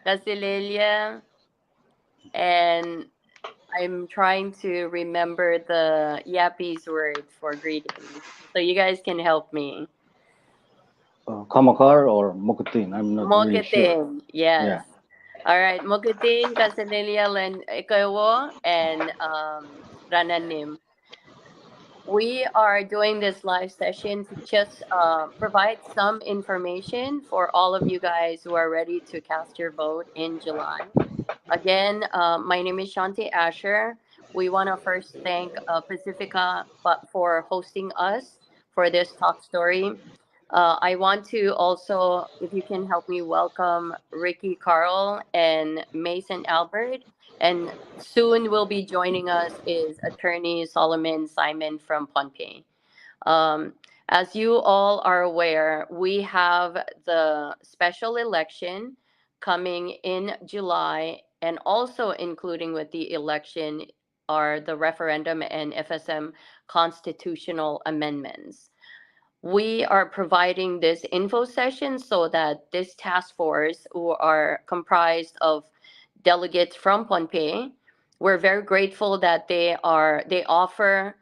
Casilelia, and I'm trying to remember the Yappies word for greetings. So you guys can help me. Kamakar or Mokutin. I'm not really sure. Mokiting, yes. Yeah. All right, Mokiting, Casilelia, Len Ikawo, and Rananim. We are doing this live session to just provide some information for all of you guys who are ready to cast your vote in July. Again, my name is Shanti Asher. We want to first thank Pacifica for hosting us for this talk story. I want to also, if you can help me, welcome Ricky Carl and Mason Albert. And soon will be joining us is attorney Solomon Simon from Pohnpei. Um, as you all are aware, we have the special election coming in July, and also including with the election are the referendum and FSM constitutional amendments. We are providing this info session so that this task force, who are comprised of delegates from Pohnpei, we're very grateful that they offer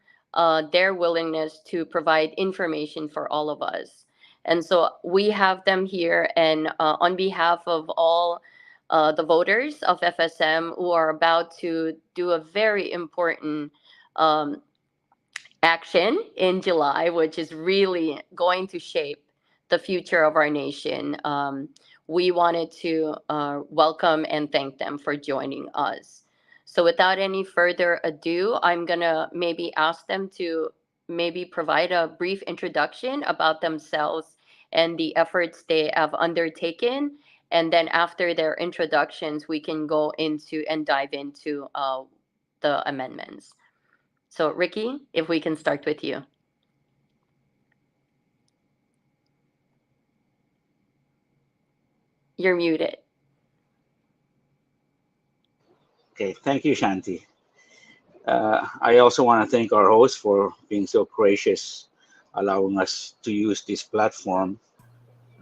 their willingness to provide information for all of us. And so we have them here, and on behalf of all the voters of FSM who are about to do a very important um, action in July, which is really going to shape the future of our nation. We wanted to welcome and thank them for joining us. So, without any further ado, I'm gonna maybe ask them to maybe provide a brief introduction about themselves and the efforts they have undertaken. And then, after their introductions, we can go into and dive into the amendments. So, Ricky, if we can start with you. You're muted. Okay, thank you, Shanti. I also want to thank our host for being so gracious, allowing us to use this platform.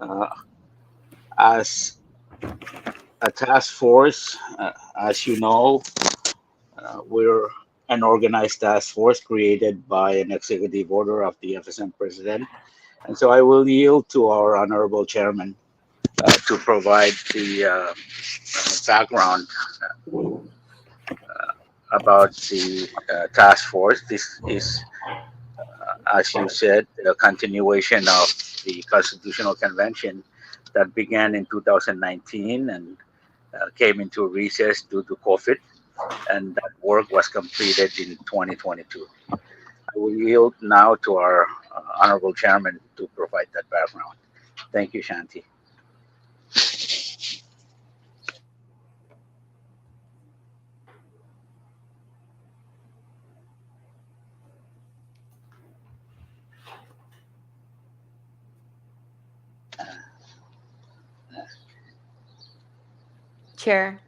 Uh, as a task force, as you know, we're an organized task force created by an executive order of the FSM president. And so I will yield to our honorable chairman to provide the background about the task force. This is, as you said, a continuation of the Constitutional Convention that began in 2019 and came into recess due to COVID, and that work was completed in 2022. I will yield now to our honorable chairman to provide that background. Thank you, Shanti. Chair,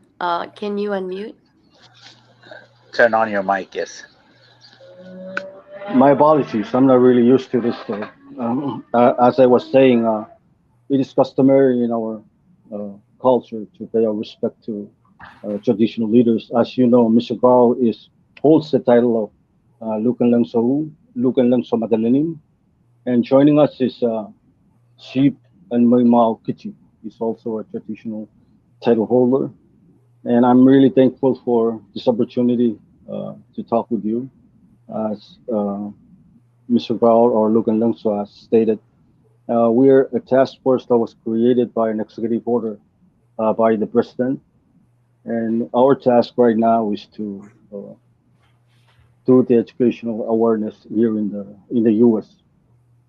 can you unmute? Turn on your mic, yes. My apologies. I'm not really used to this. As I was saying, it is customary in our culture to pay our respect to traditional leaders. As you know, Mr. Carl is holds the title of Lukan Lang Sa Madalinim, and joining us is Sheep and Maimao Kichi. He's also a traditional title holder, and I'm really thankful for this opportunity to talk with you. As Mr. Carl or Lukan Langso has stated, we're a task force that was created by an executive order by the president, and our task right now is to do the educational awareness here in the U.S.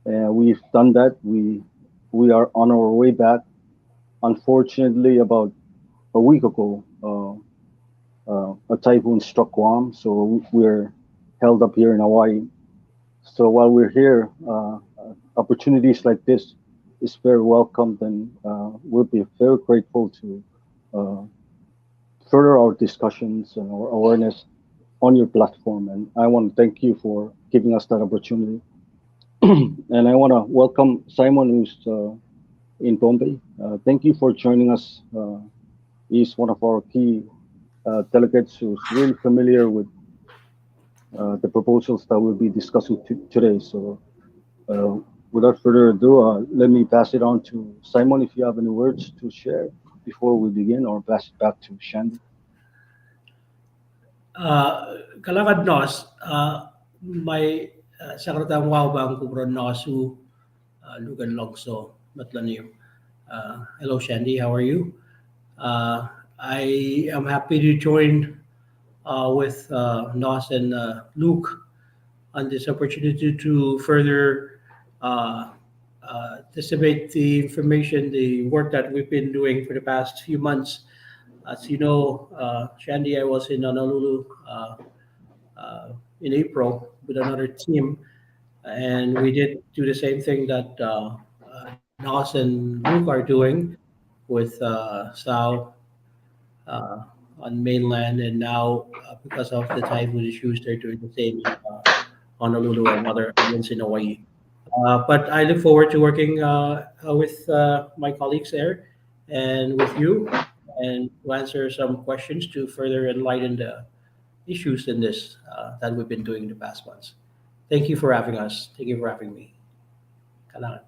And we've done that. We are on our way back. Unfortunately, about a week ago, a typhoon struck Guam, so we're held up here in Hawaii. So while we're here, opportunities like this is very welcomed, and we'll be very grateful to uh, further our discussions and our awareness on your platform. And I want to thank you for giving us that opportunity. And I want to welcome Simon, who's in Pohnpei. Thank you for joining us. He's one of our key delegates who's really familiar with the proposals that we'll be discussing today. So, uh, without further ado, let me pass it on to Simon if you have any words to share before we begin, or pass it back to Shandy. Kalangad nos, may sakratang wow bang kubron nosu lugan longso matlanim. Hello Shandy, how are you? I am happy to join with Nos and Luke on this opportunity to further uh, disseminate the information, the work that we've been doing for the past few months. As you know, Shandy, I was in Honolulu in April with another team, and we did do the same thing that Nos and Luke are doing with Sao uh, on mainland, and now because of the typhoon issues, they're doing the same in Honolulu and other islands in Hawaii. But I look forward to working with my colleagues there and with you, and to answer some questions to further enlighten the issues in this that we've been doing in the past months. Thank you for having us. Thank you for having me. Kailangan.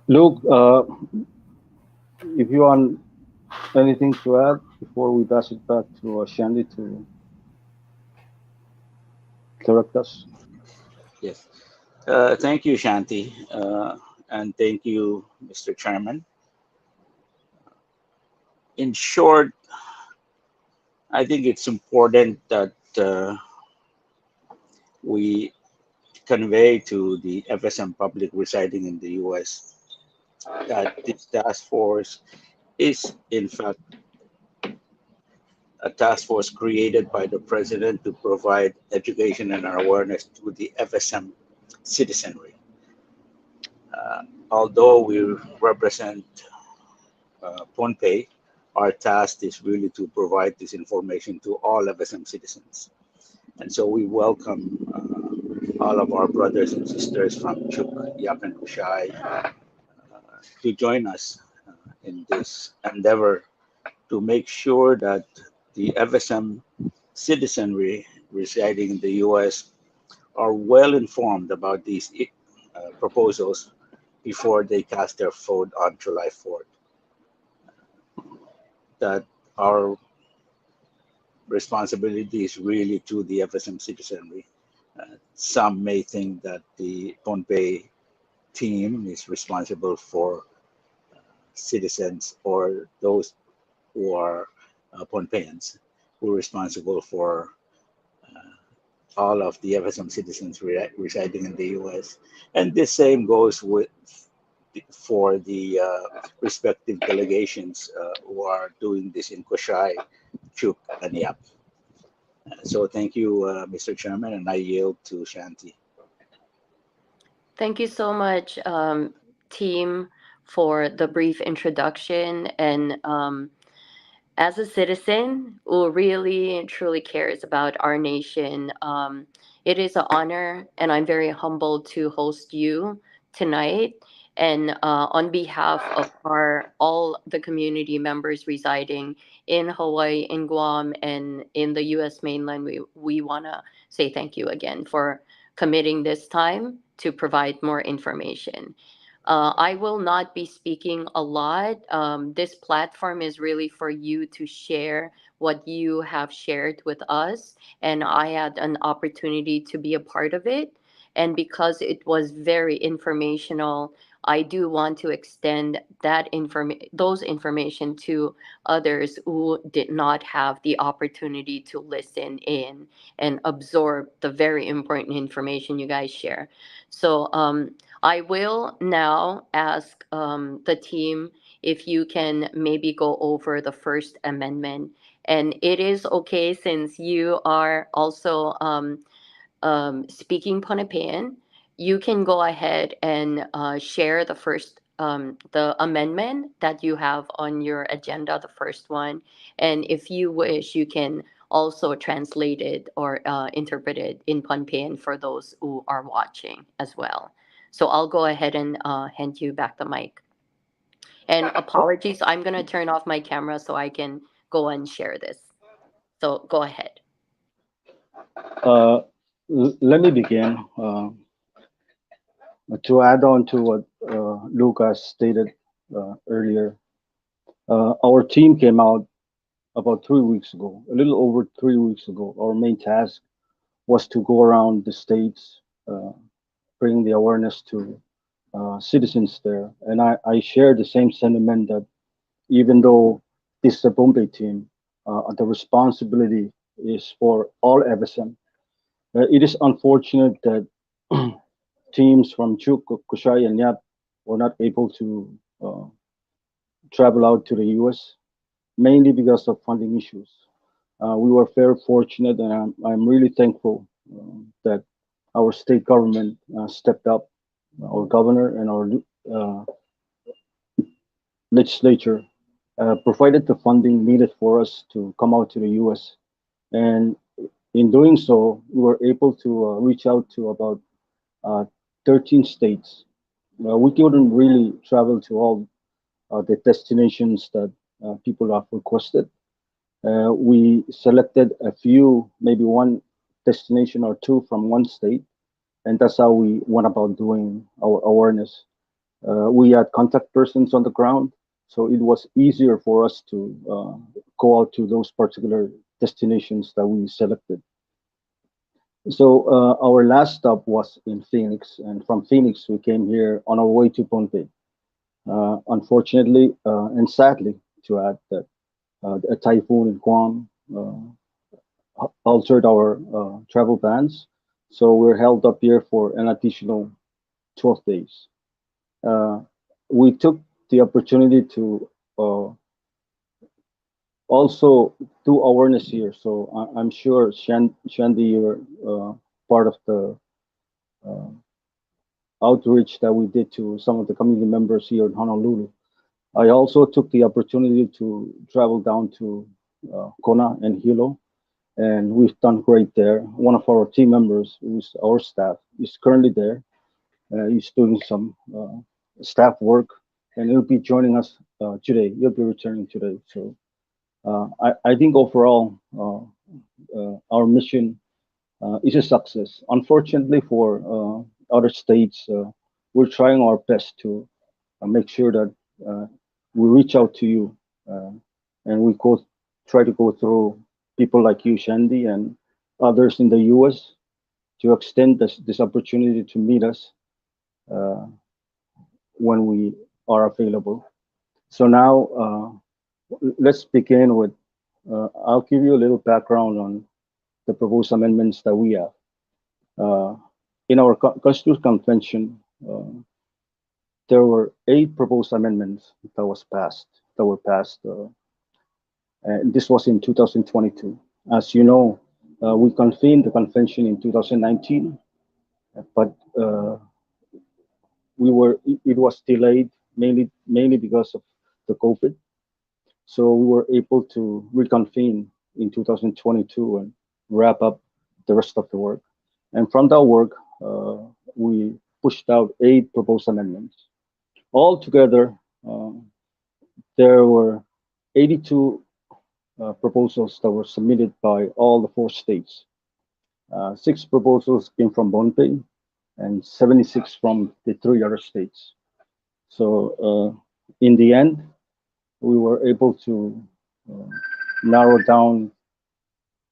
Luke, if you want anything to add before we pass it back to Shandy to correct us. Yes. Thank you, Shanti, and thank you, Mr. Chairman. In short, I think it's important that we convey to the FSM public residing in the U.S. that this task force is, in fact, a task force created by the president to provide education and awareness to the FSM citizenry. Although we represent Pohnpei, our task is really to provide this information to all FSM citizens. And so we welcome all of our brothers and sisters from Chuk, Yap, and Kushai to join us in this endeavor to make sure that the FSM citizenry residing in the US are well informed about these proposals before they cast their vote on July 4th. That our responsibility is really to the FSM citizenry. Some may think that the Pohnpei team is responsible for citizens or those who are Pohnpeians who are responsible for all of the FSM citizens residing in the US. And the same goes with for the respective delegations who are doing this in Koshai, Chuk, and Yap. So thank you, Mr. Chairman, and I yield to Shanti. Thank you so much, team, for the brief introduction. And as a citizen who really and truly cares about our nation, it is an honor, and I'm very humbled to host you tonight. And on behalf of our all the community members residing in Hawaii, in Guam, and in the U.S. mainland, we want to say thank you again for committing this time to provide more information. I will not be speaking a lot. This platform is really for you to share what you have shared with us, and I had an opportunity to be a part of it. And because it was very informational, I do want to extend those information to others who did not have the opportunity to listen in and absorb the very important information you guys share. So I will now ask the team if you can maybe go over the First Amendment. And it is okay since you are also speaking Pohnpeian, you can go ahead and share the amendment that you have on your agenda, the first one. And if you wish, you can also translate it or interpret it in Pohnpeian for those who are watching as well. So I'll go ahead and hand you back the mic. And apologies, I'm going to turn off my camera so I can go and share this. So go ahead. Let me begin. To add on to what Lucas stated earlier, our team came out about 3 weeks ago, a little over 3 weeks ago. Our main task was to go around the states, bring the awareness to citizens there. And I share the same sentiment that even though this is a Bombay team, the responsibility is for all FSM. It is unfortunate that teams from Chuk, Kushai, and Yap were not able to uh, travel out to the US, mainly because of funding issues. We were very fortunate, and I'm really thankful that our state government stepped up, our governor and our uh, legislature provided the funding needed for us to come out to the US. And in doing so, we were able to reach out to about uh, 13 states. We couldn't really travel to all the destinations that people have requested. We selected a few, maybe one destination or two from one state, and that's how we went about doing our awareness. We had contact persons on the ground, so it was easier for us to go out to those particular destinations that we selected. So our last stop was in Phoenix, and from Phoenix we came here on our way to Ponte. Unfortunately and sadly, to add that a typhoon in Guam altered our travel plans, so we're held up here for an additional 12 days. Uh, we took the opportunity to uh, also do awareness here. So I'm sure Shandy, you're part of the uh, outreach that we did to some of the community members here in Honolulu. I also took the opportunity to travel down to Kona and Hilo, and we've done great there. One of our team members, who's our staff, is currently there. He's doing some staff work, and he'll be joining us today. He'll be returning today. So I think overall, our mission is a success. Unfortunately, for other states, we're trying our best to make sure that we reach out to you and we try to go through people like you, Shandy, and others in the U.S. to extend this opportunity to meet us uh, when we are available. So now let's begin with. I'll give you a little background on the proposed amendments that we have. Uh, in our Constitutional Convention, there were 8 proposed amendments that were passed, and this was in 2022. As you know, we convened the convention in 2019, but it was delayed mainly because of the COVID. So we were able to reconvene in 2022 and wrap up the rest of the work. And from that work, we pushed out 8 proposed amendments. Altogether, there were 82 proposals that were submitted by all the 4 states. 6 proposals came from Bombay and 76 from the 3 other states. So in the end, we were able to uh, narrow down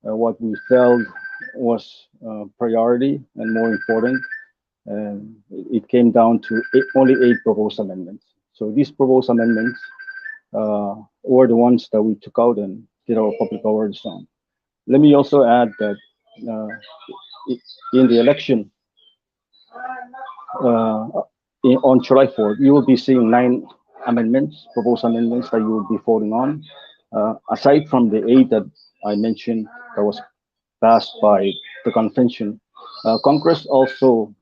what we felt was priority and more important. And it came down to only 8 proposed amendments. So these proposed amendments were the ones that we took out and did our public awareness on. Let me also add that uh, in the election uh, on July 4th, you will be seeing 9 proposed amendments that you will be voting on. Aside from the 8 that I mentioned that was passed by the convention, Congress also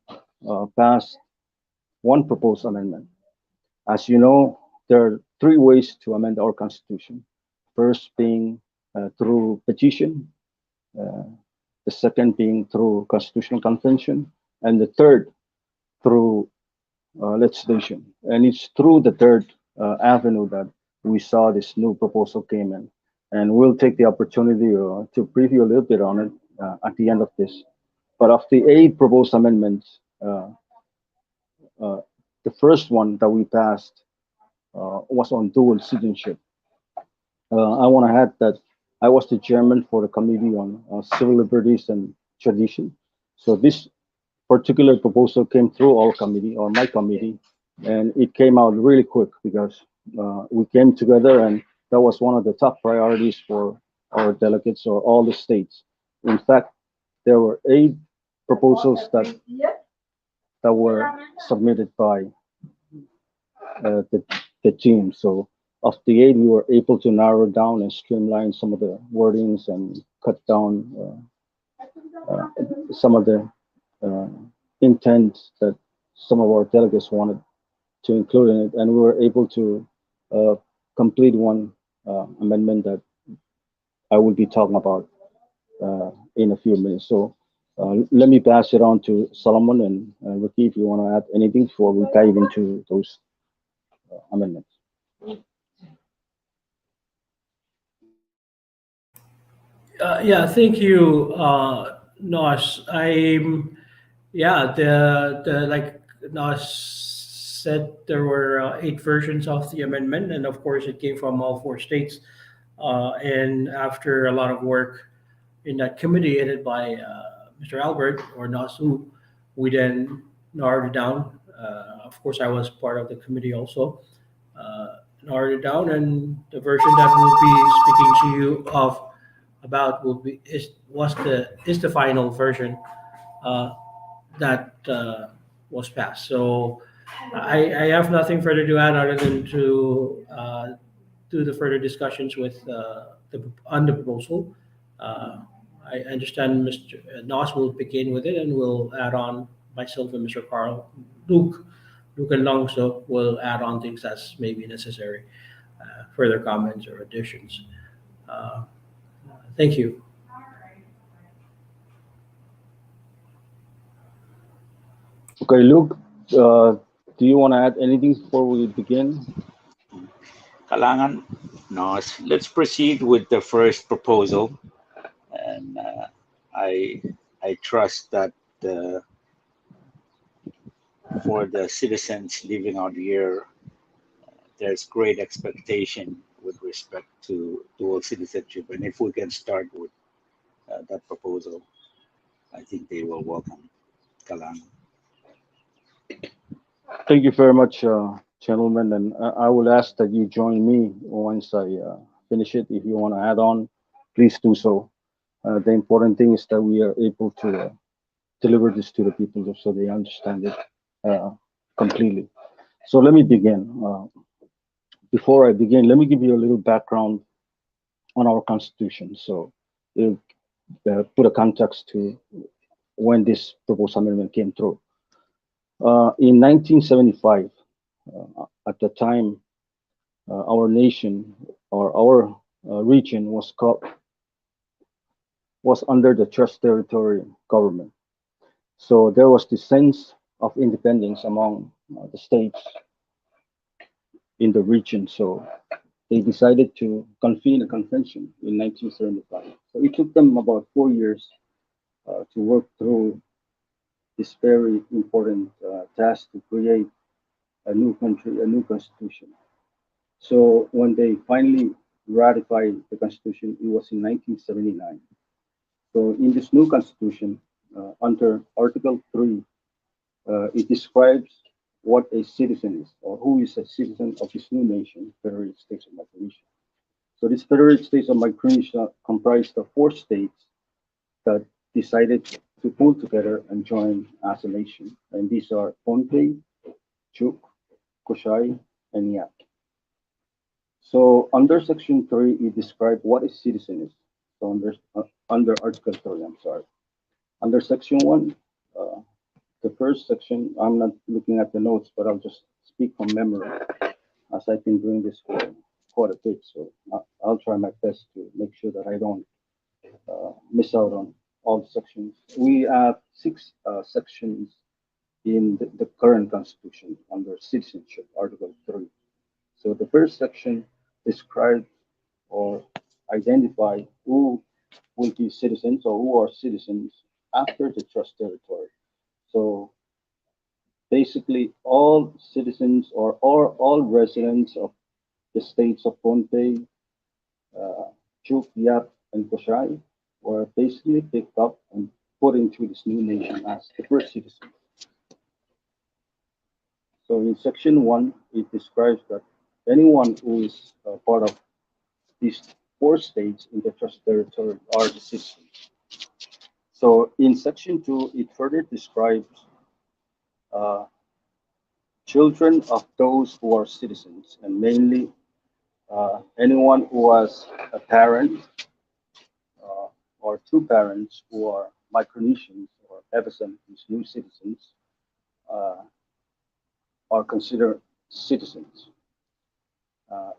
passed one proposed amendment. As you know, there are 3 ways to amend our Constitution. First being through petition, uh, the second being through Constitutional Convention, and the third through legislation. And it's through the third avenue that we saw this new proposal came in. And we'll take the opportunity to preview a little bit on it at the end of this. But of the 8 proposed amendments, uh, the first one that we passed was on dual citizenship. I want to add that I was the chairman for the Committee on Civil Liberties and Tradition. So this particular proposal came through our committee or my committee, and it came out really quick because we came together, and that was one of the top priorities for our delegates or all the states. In fact, there were 8 proposals that were submitted by the team. So of the 8, we were able to narrow down and streamline some of the wordings and cut down some of the uh, intent that some of our delegates wanted to include in it, and we were able to uh, complete one amendment that I will be talking about in a few minutes. So let me pass it on to Solomon and Ricky if you want to add anything before we dive into those amendments. Yeah, thank you, Nos. Yeah, the like Nos said, there were 8 versions of the amendment, and of course, it came from all 4 states. And after a lot of work in that committee headed by Mr. Albert or Nasu, we then narrowed it down. Of course, I was part of the committee also. Narrowed it down, and the version that we'll be speaking to you of about will be is the final version uh, that was passed. So I have nothing further to add other than to do the further discussions with on the proposal. Uh, I understand Mr. Nos will begin with it, and we'll add on myself and Mr. Carl. Luke and Longso will add on things that's maybe necessary, further comments or additions. Uh, Thank you. Okay, Luke, uh, do you want to add anything before we begin? Kalangan? No, let's proceed with the first proposal. And I, I trust that uh, for the citizens living out here, there's great expectation with respect to dual citizenship. And if we can start with that proposal, I think they will welcome Kalangan. Thank you very much, gentlemen, and I will ask that you join me once I finish it. If you want to add on, please do so. The important thing is that we are able to deliver this to the people so they understand it uh, completely. So let me begin. Before I begin, let me give you a little background on our Constitution. So it'll put a context to when this proposed amendment came through. In 1975, at the time, our nation or our region was under the trust territory government. So there was this sense of independence among the states in the region. So they decided to convene a convention in 1975. So it took them about 4 years to work through this very important task to create a new country, a new constitution. So when they finally ratified the constitution, it was in 1979. So in this new constitution, under Article 3, it describes what a citizen is or who is a citizen of this new nation, Federated States of Micronesia. So this Federated States of Micronesia comprised of 4 states that decided to pull together and join as a nation. And these are Pohnpei, Chuk, Koshai, and Yak. So under Section 3, it describes what a citizen is. So under Article 3, I'm sorry. Under Section 1, uh, the first section, I'm not looking at the notes, but I'll just speak from memory as I've been doing this for quite a bit. So I'll try my best to make sure that I don't miss out on all the sections. We have 6 sections in the current Constitution under citizenship, Article 3. So the first section describes or identify who will be citizens or who are citizens after the trust territory. So basically, all citizens or all residents of the states of Pohnpei, Chuk, Yap, and Koshai were basically picked up and put into this new nation as the first citizens. So in section 1, it describes that anyone who is part of these four states in the trust territory are the citizens. So in section 2, it further describes uh, children of those who are citizens, and mainly anyone who has a parent uh, or two parents who are Micronesians or FSM, these new citizens, uh, are considered citizens.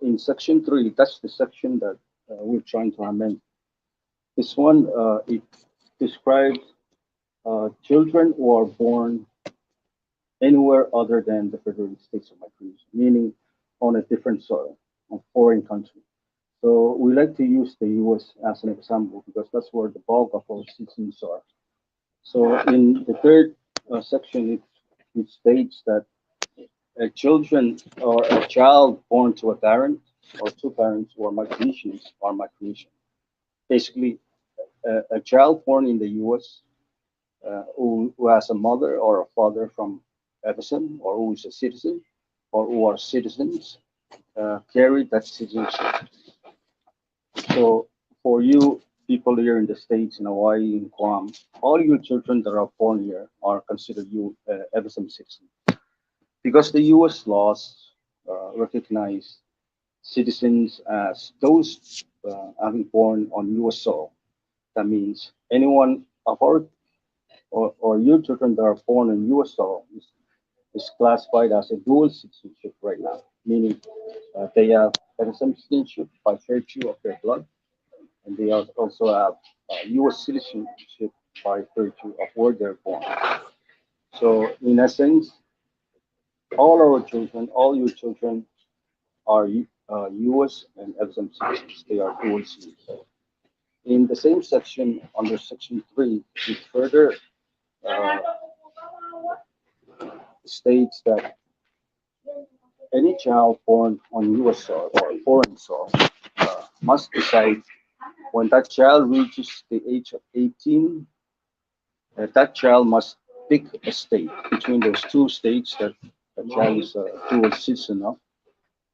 In section 3, that's the section that we're trying to amend. This one, it describes children who are born anywhere other than the Federated States of Micronesia, meaning on a different soil, a foreign country. So we like to use the US as an example because that's where the bulk of our citizens are. So in the third section, it states that children or a child born to a parent or two parents who are Micronesians are Micronesian. Basically, a child born in the US who has a mother or a father from FSM or who is a citizen or who are citizens carry that citizenship. So for you people here in the States, in Hawaii, in Guam, all your children that are born here are considered you FSM citizens. Because the US laws recognize citizens as those having born on US soil. That means anyone of our or your children that are born in US soil is classified as a dual citizenship right now, meaning they have FSM citizenship by virtue of their blood, and they also have US citizenship by virtue of where they're born. So, in essence, all our children, all your children are US and FSM citizens. They are dual citizens. In the same section, under section 3, it further uh, states that any child born on US soil or foreign soil must decide when that child reaches the age of 18, that child must pick a state between those two states that the child is a dual citizen of.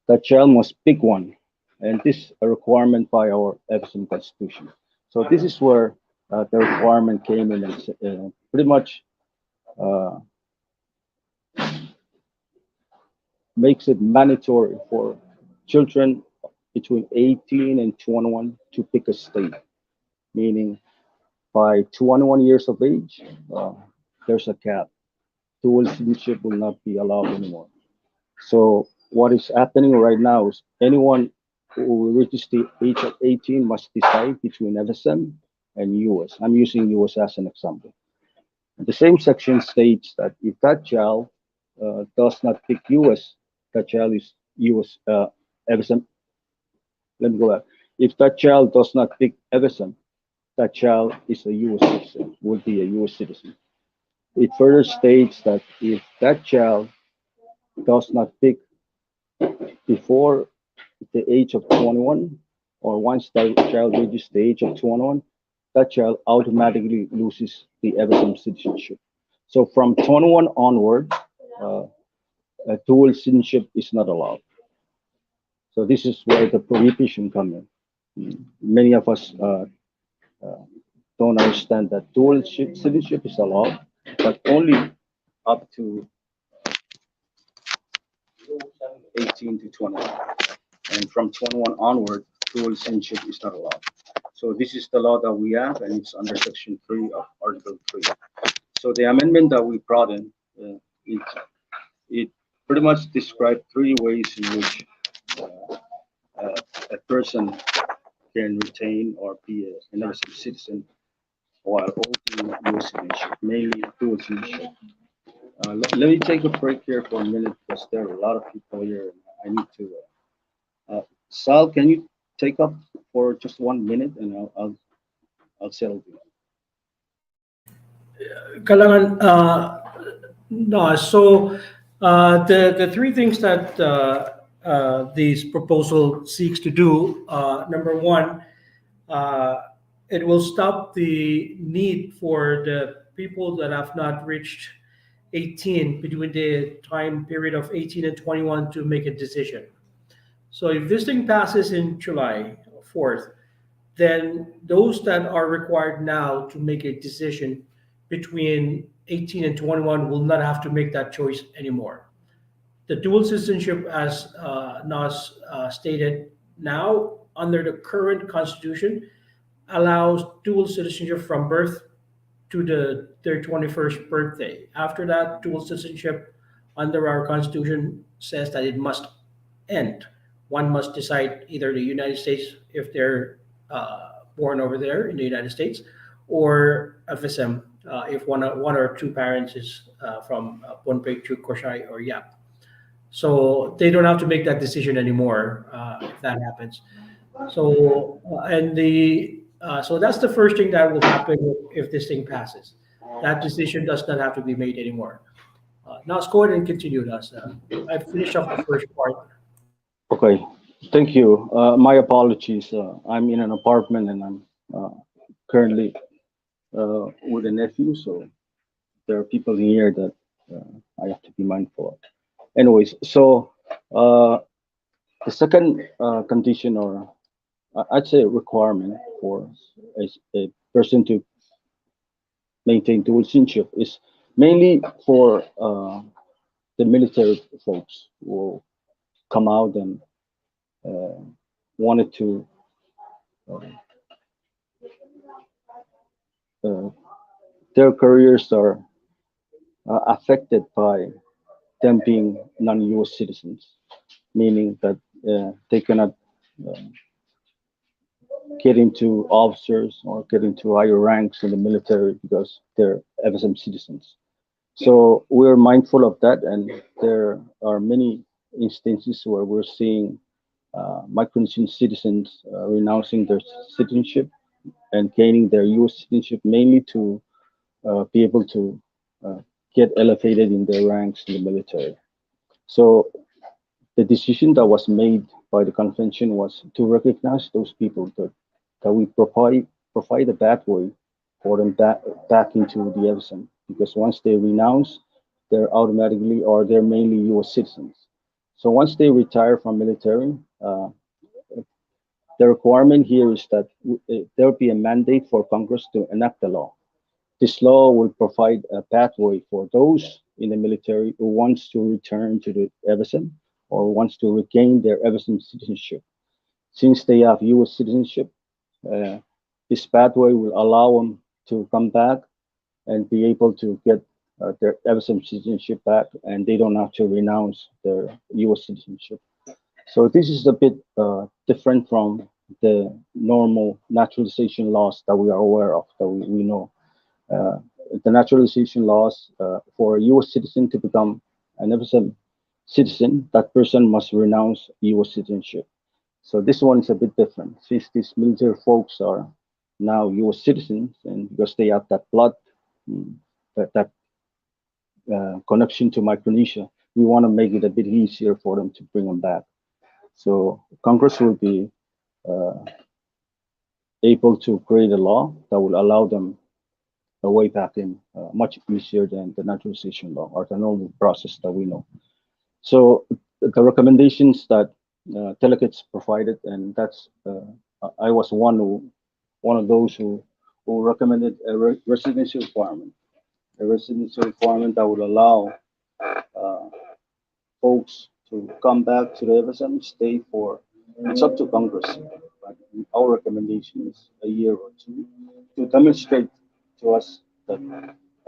That child must pick one, and this is a requirement by our FSM Constitution. So this is where the requirement came in and pretty much uh, makes it mandatory for children between 18 and 21 to pick a state, meaning by 21 years of age, there's a cap. Dual citizenship will not be allowed anymore. So what is happening right now is anyone who reaches the age of 18 must decide between FSM and US. I'm using US as an example. The same section states that if that child does not pick US, that child is US FSM. Let me go back. If that child does not pick FSM, that child is a US citizen, will be a US citizen. It further states that if that child does not pick before the age of 21, or once that child reaches the age of 21, that child automatically loses the FSM citizenship. So from 21 onward, uh, a dual citizenship is not allowed. So this is where the prohibition comes in. Many of us uh, don't understand that dual citizenship is allowed, but only up to 18 to 21. And from 21 onward, dual citizenship is not allowed. So this is the law that we have, and it's under Section 3 of Article 3. So the amendment that we brought in, it, it pretty much described three ways in which uh, a person can retain or be an American citizen while holding U.S. citizenship, mainly dual citizenship. Let me take a break here for a minute because there are a lot of people here. I need to. Sal, can you take up for just 1 minute, and I'll settle you. Kailangan, no, so the three things that this proposal seeks to do, number one, uh, it will stop the need for the people that have not reached 18 between the time period of 18 and 21 to make a decision. So if this thing passes in July 4th, then those that are required now to make a decision between 18 and 21 will not have to make that choice anymore. The dual citizenship, as Nas stated, now under the current constitution allows dual citizenship from birth to their 21st birthday. After that, dual citizenship under our constitution says that it must end. One must decide either the United States if they're born over there in the United States, or FSM if one or two parents is from Pohnpei, Chuk, Koshai, or Yap. So they don't have to make that decision anymore if that happens. So so that's the first thing that will happen if this thing passes. That decision does not have to be made anymore. Now let's go ahead and continue. Nas. I finished off the first part. Okay, thank you. My apologies. I'm in an apartment and I'm currently with a nephew, so there are people here that I have to be mindful of. Anyways, so uh, the second condition, or I'd say requirement for a person to maintain dual citizenship, is mainly for the military folks who come out and uh, wanted to. Uh, uh, their careers are affected by them being non-U.S. citizens, meaning that they cannot uh, get into officers or get into higher ranks in the military because they're FSM citizens. So we're mindful of that, and there are many instances where we're seeing Micronesian citizens renouncing their citizenship and gaining their U.S. citizenship mainly to be able to uh, get elevated in their ranks in the military. So the decision that was made by the convention was to recognize those people that we provide a pathway for them back into the FSM, because once they renounce, they're automatically, or they're mainly U.S. citizens. So once they retire from military, the requirement here is that there will be a mandate for Congress to enact the law. This law will provide a pathway for those in the military who wants to return to the FSM or wants to regain their FSM citizenship. Since they have U.S. citizenship, uh, this pathway will allow them to come back and be able to get their FSM citizenship back, and they don't have to renounce their U.S. citizenship. So this is a bit different from the normal naturalization laws that we are aware of, that we know. Uh, the naturalization laws for a U.S. citizen to become an FSM citizen, that person must renounce U.S. citizenship. So this one is a bit different, since these military folks are now U.S. citizens, and because they have that blood, mm, that connection to Micronesia, we want to make it a bit easier for them to bring them back. So Congress will be uh, able to create a law that will allow them a way back in much easier than the naturalization law or the normal process that we know. So the recommendations that delegates provided, and that's I was one of those who recommended a residency requirement, that would allow uh, folks to come back to the FSM, stay for, it's up to Congress, but our recommendation is a year or two to demonstrate to us that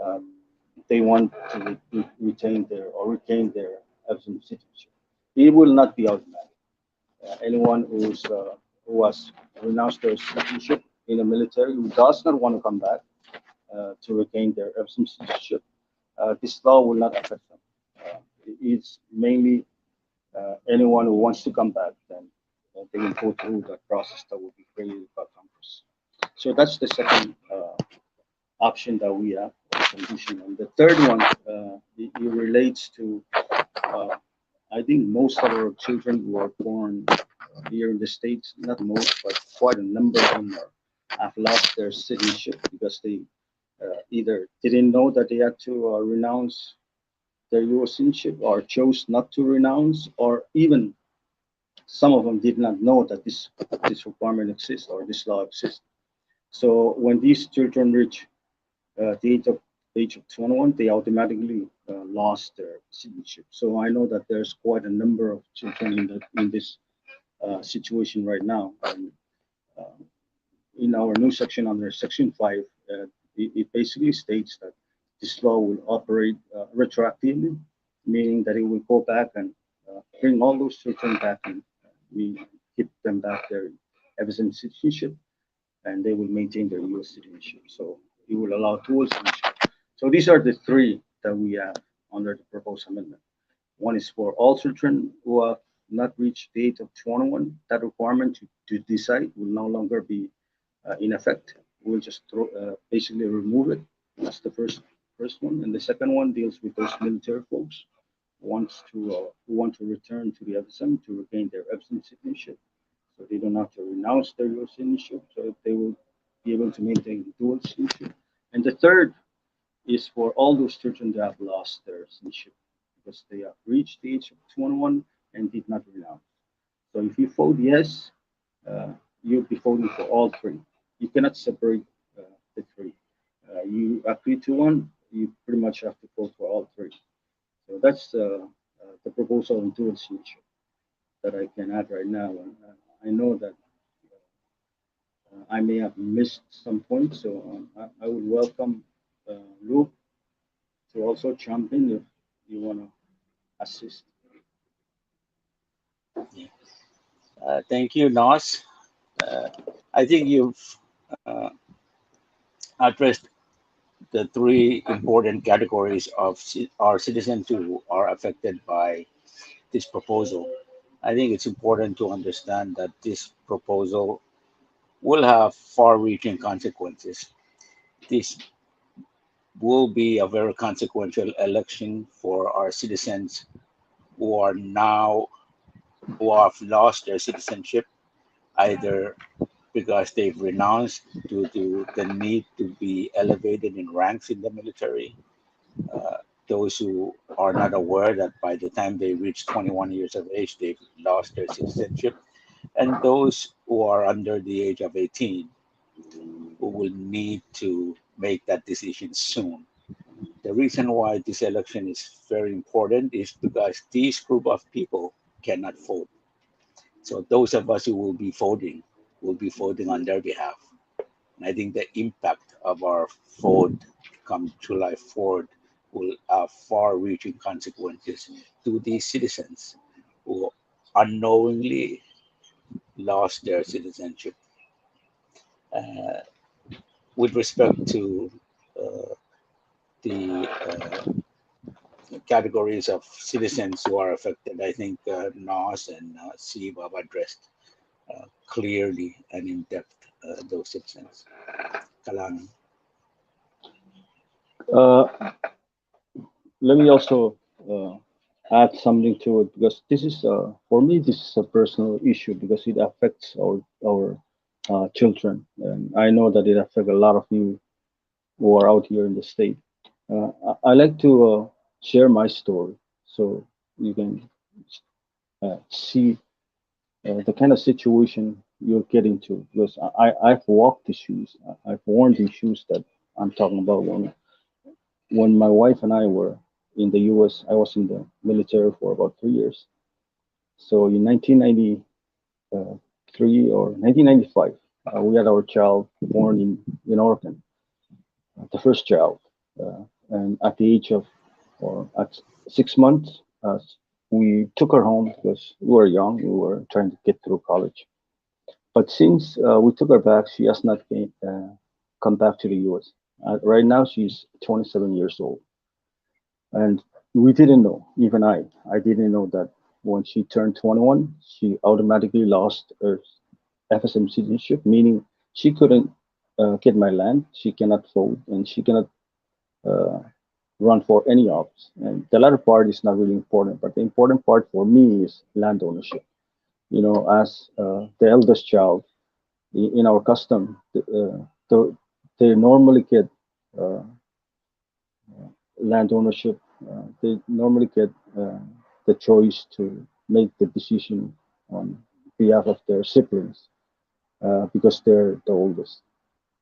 uh, they want to retain their or retain their FSM citizenship. It will not be automatic. Anyone who has renounced their citizenship in the military who does not want to come back to regain their FSM citizenship this law will not affect them. It's mainly anyone who wants to come back, then they will go through the process that will be created by Congress. So that's the second option that we have, condition. And the third one, it relates to, uh, I think most of our children who are born here in the States, not most, but quite a number of them have lost their citizenship because they either didn't know that they had to renounce their U.S. citizenship or chose not to renounce, or even some of them did not know that this requirement exists or this law exists. So when these children reach the age of 21, they automatically lost their citizenship. So I know that there's quite a number of children in this situation right now. And uh, in our new section under Section 5, it basically states that this law will operate retroactively, meaning that it will go back and bring all those children back and we give them back their FSM citizenship and they will maintain their US citizenship. So it will allow dual citizenship. So these are the three that we have under the proposed amendment. One is for all children who have not reached the age of 21. That requirement to decide will no longer be in effect. We'll just basically remove it. That's the first one. And the second one deals with those military folks who want to return to the FSM to regain their FSM citizenship. So they don't have to renounce their US citizenship, so they will be able to maintain dual citizenship. And the third is for all those children that have lost their citizenship because they have reached the age of 21 and did not renounce. So if you vote yes, you'll be voting for all three. You cannot separate the three. You agree to one, you pretty much have to vote for all three. So that's the proposal on dual citizenship that I can add right now. And I know that I may have missed some points, so I would welcome Luke to also jump in if you want to assist. Thank you, Nos. Uh, I think you've uh, addressed the three important categories of our citizens who are affected by this proposal. I think it's important to understand that this proposal will have far-reaching consequences. This will be a very consequential election for our citizens who are now who have lost their citizenship, either because they've renounced due to the need to be elevated in ranks in the military. Those who are not aware that by the time they reach 21 years of age, they've lost their citizenship, and those who are under the age of 18 who will need to make that decision soon. The reason why this election is very important is because this group of people cannot vote. So those of us who will be voting on their behalf. And I think the impact of our vote come July 4th will have far-reaching consequences to these citizens who unknowingly lost their citizenship. Uh, with respect to uh, the categories of citizens who are affected, I think Nas and Steve have addressed clearly and in depth those citizens. Kalang. Uh, Let me also add something to it because this is for me this is a personal issue because it affects our children, and I know that it affects a lot of you who are out here in the state. I like to share my story so you can see the kind of situation you'll get into because I've walked the shoes, I've worn the shoes that I'm talking about when my wife and I were in the U.S. I was in the military for about 3 years. So in 1993 or 1995, we had our child born in Oregon, the first child. And at the age of, or at 6 months, we took her home because we were young. We were trying to get through college. But since we took her back, she has not come back to the U.S. Right now, she's 27 years old. And we didn't know, even I didn't know that when she turned 21, she automatically lost her FSM citizenship, meaning she couldn't get my land, she cannot vote, and she cannot uh, run for any office. And the latter part is not really important, but the important part for me is land ownership. You know, as the eldest child in our custom, they normally get uh, land ownership. They normally get the choice to make the decision on behalf of their siblings because they're the oldest.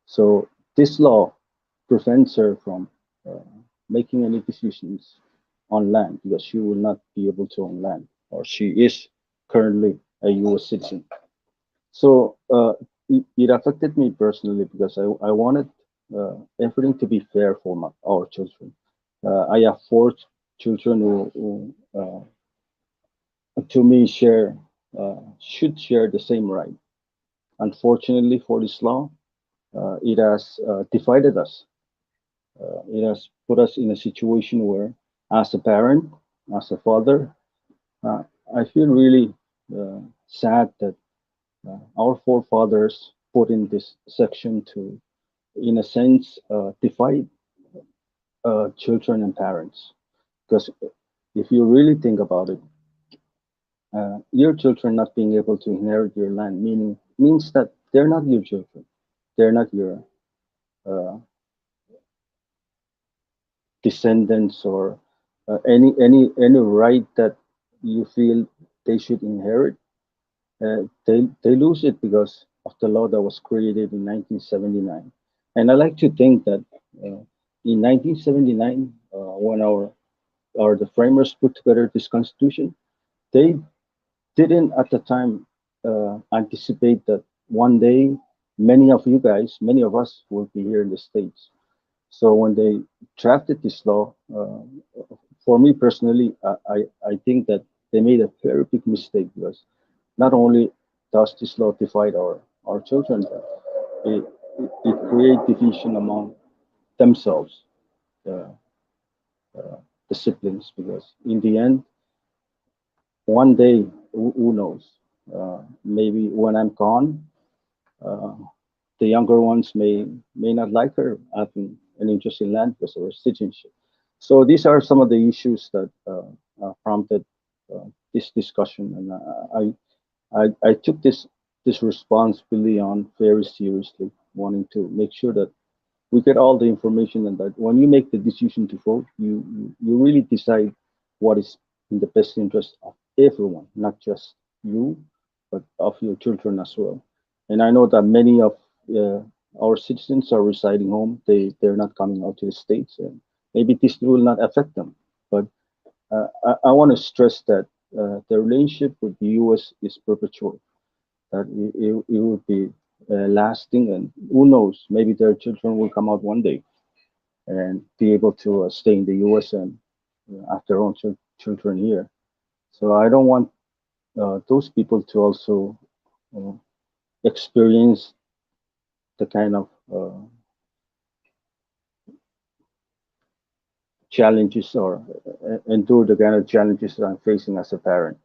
So this law prevents her from uh, making any decisions on land because she will not be able to own land, or she is currently a U.S. citizen. So it affected me personally because I wanted everything to be fair for our children. I have four children who to me, should share the same right. Unfortunately, for this law, it has divided us. It has put us in a situation where, as a parent, as a father, uh, I feel really sad that our forefathers put in this section to, in a sense, divide children and parents. Because if you really think about it, your children not being able to inherit your land means that they're not your children. They're not your uh, descendants or any right that you feel they should inherit. They lose it because of the law that was created in 1979. And I like to think that uh, in 1979, when the framers put together this constitution, they didn't at the time anticipate that one day many of us will be here in the States. So when they drafted this law, for me personally, I think that they made a very big mistake because not only does this law divide our children, but it creates division among themselves, the, the siblings, because in the end, one day, who knows? Maybe when I'm gone, uh, the younger ones may not like her having an interest in land because of her citizenship. So these are some of the issues that prompted this discussion, and I took this responsibility on very seriously, wanting to make sure that we get all the information, and that when you make the decision to vote, you really decide what is in the best interest of everyone, not just you, but of your children as well. And I know that many of uh, our citizens are residing home; they're not coming out to the states, and maybe this will not affect them. But I want to stress that the relationship with the U.S. is perpetual, that it will be lasting, and who knows, maybe their children will come out one day and be able to stay in the US and have their own children here. So I don't want those people to also uh, experience the kind of challenges, or endure the kind of challenges that I'm facing as a parent.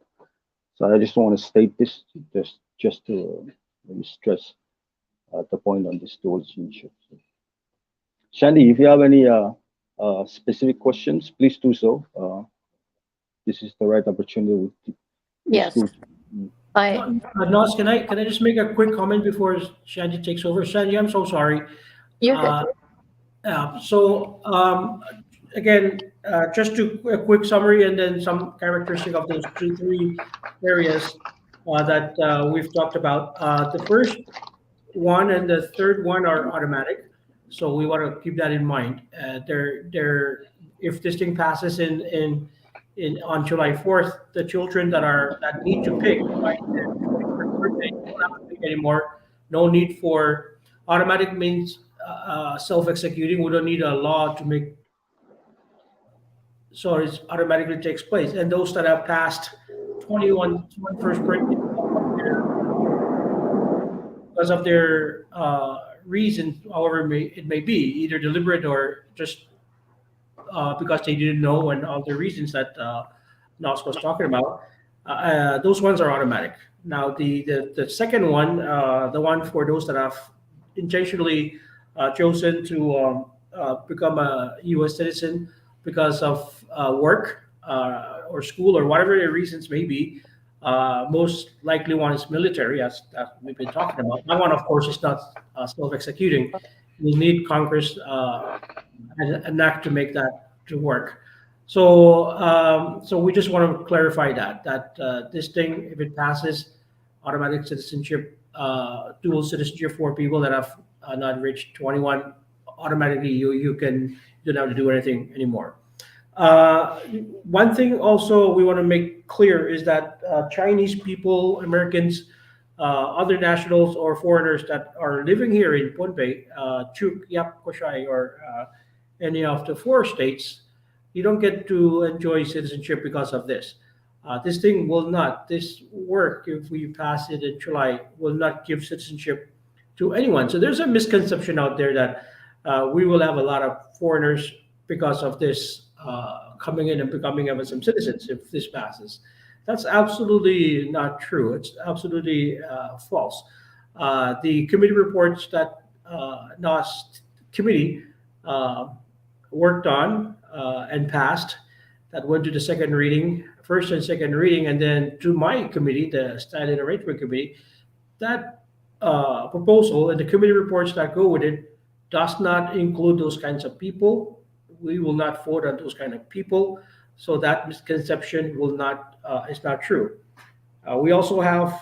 So I just want to state this just to really stress the point on this dual citizenship. Shandy, if you have any specific questions, please do so. This is the right opportunity to Yes, discuss. I. Nos, can I just make a quick comment before Shandy takes over? Shandy, I'm so sorry. You're good. Uh, so again, just to a quick summary and then some characteristic of those two, three areas that we've talked about. The first one and the third one are automatic, so we want to keep that in mind. They're if this thing passes in on July 4th, the children that need to pick by their 21st birthday don't have to pick anymore. No need for automatic means self-executing. We don't need a law to make so it automatically takes place. And those that have passed 21st birthday because of their reason, however it may be, either deliberate or just because they didn't know and all the reasons that Nos was talking about. Those ones are automatic. Now, the second one, the one for those that have intentionally chosen to become a U.S. citizen because of work or school or whatever the reasons may be, most likely one is military, as we've been talking about. That one, of course, is not self-executing. You need Congress an act to make that to work. So we just want to clarify that this thing, if it passes, automatic citizenship, dual citizenship for people that have not reached 21, automatically you can you don't have to do anything anymore. One thing also we want to make clear is that Chinese people, Americans, other nationals or foreigners that are living here in Pohnpei, Chuk, Yap, Koshai, or any of the four states, you don't get to enjoy citizenship because of this. This thing will not, this work, if we pass it in July, will not give citizenship to anyone. So there's a misconception out there that we will have a lot of foreigners because of this coming in and becoming FSM citizens if this passes. That's absolutely not true. It's absolutely false. The committee reports that NOS committee uh, worked on and passed that went to the second reading, first and second reading, and then to my committee, the Standing Arrangement Committee, that proposal and the committee reports that go with it does not include those kinds of people. We will not vote on those kind of people. So that misconception will not is not true. We also have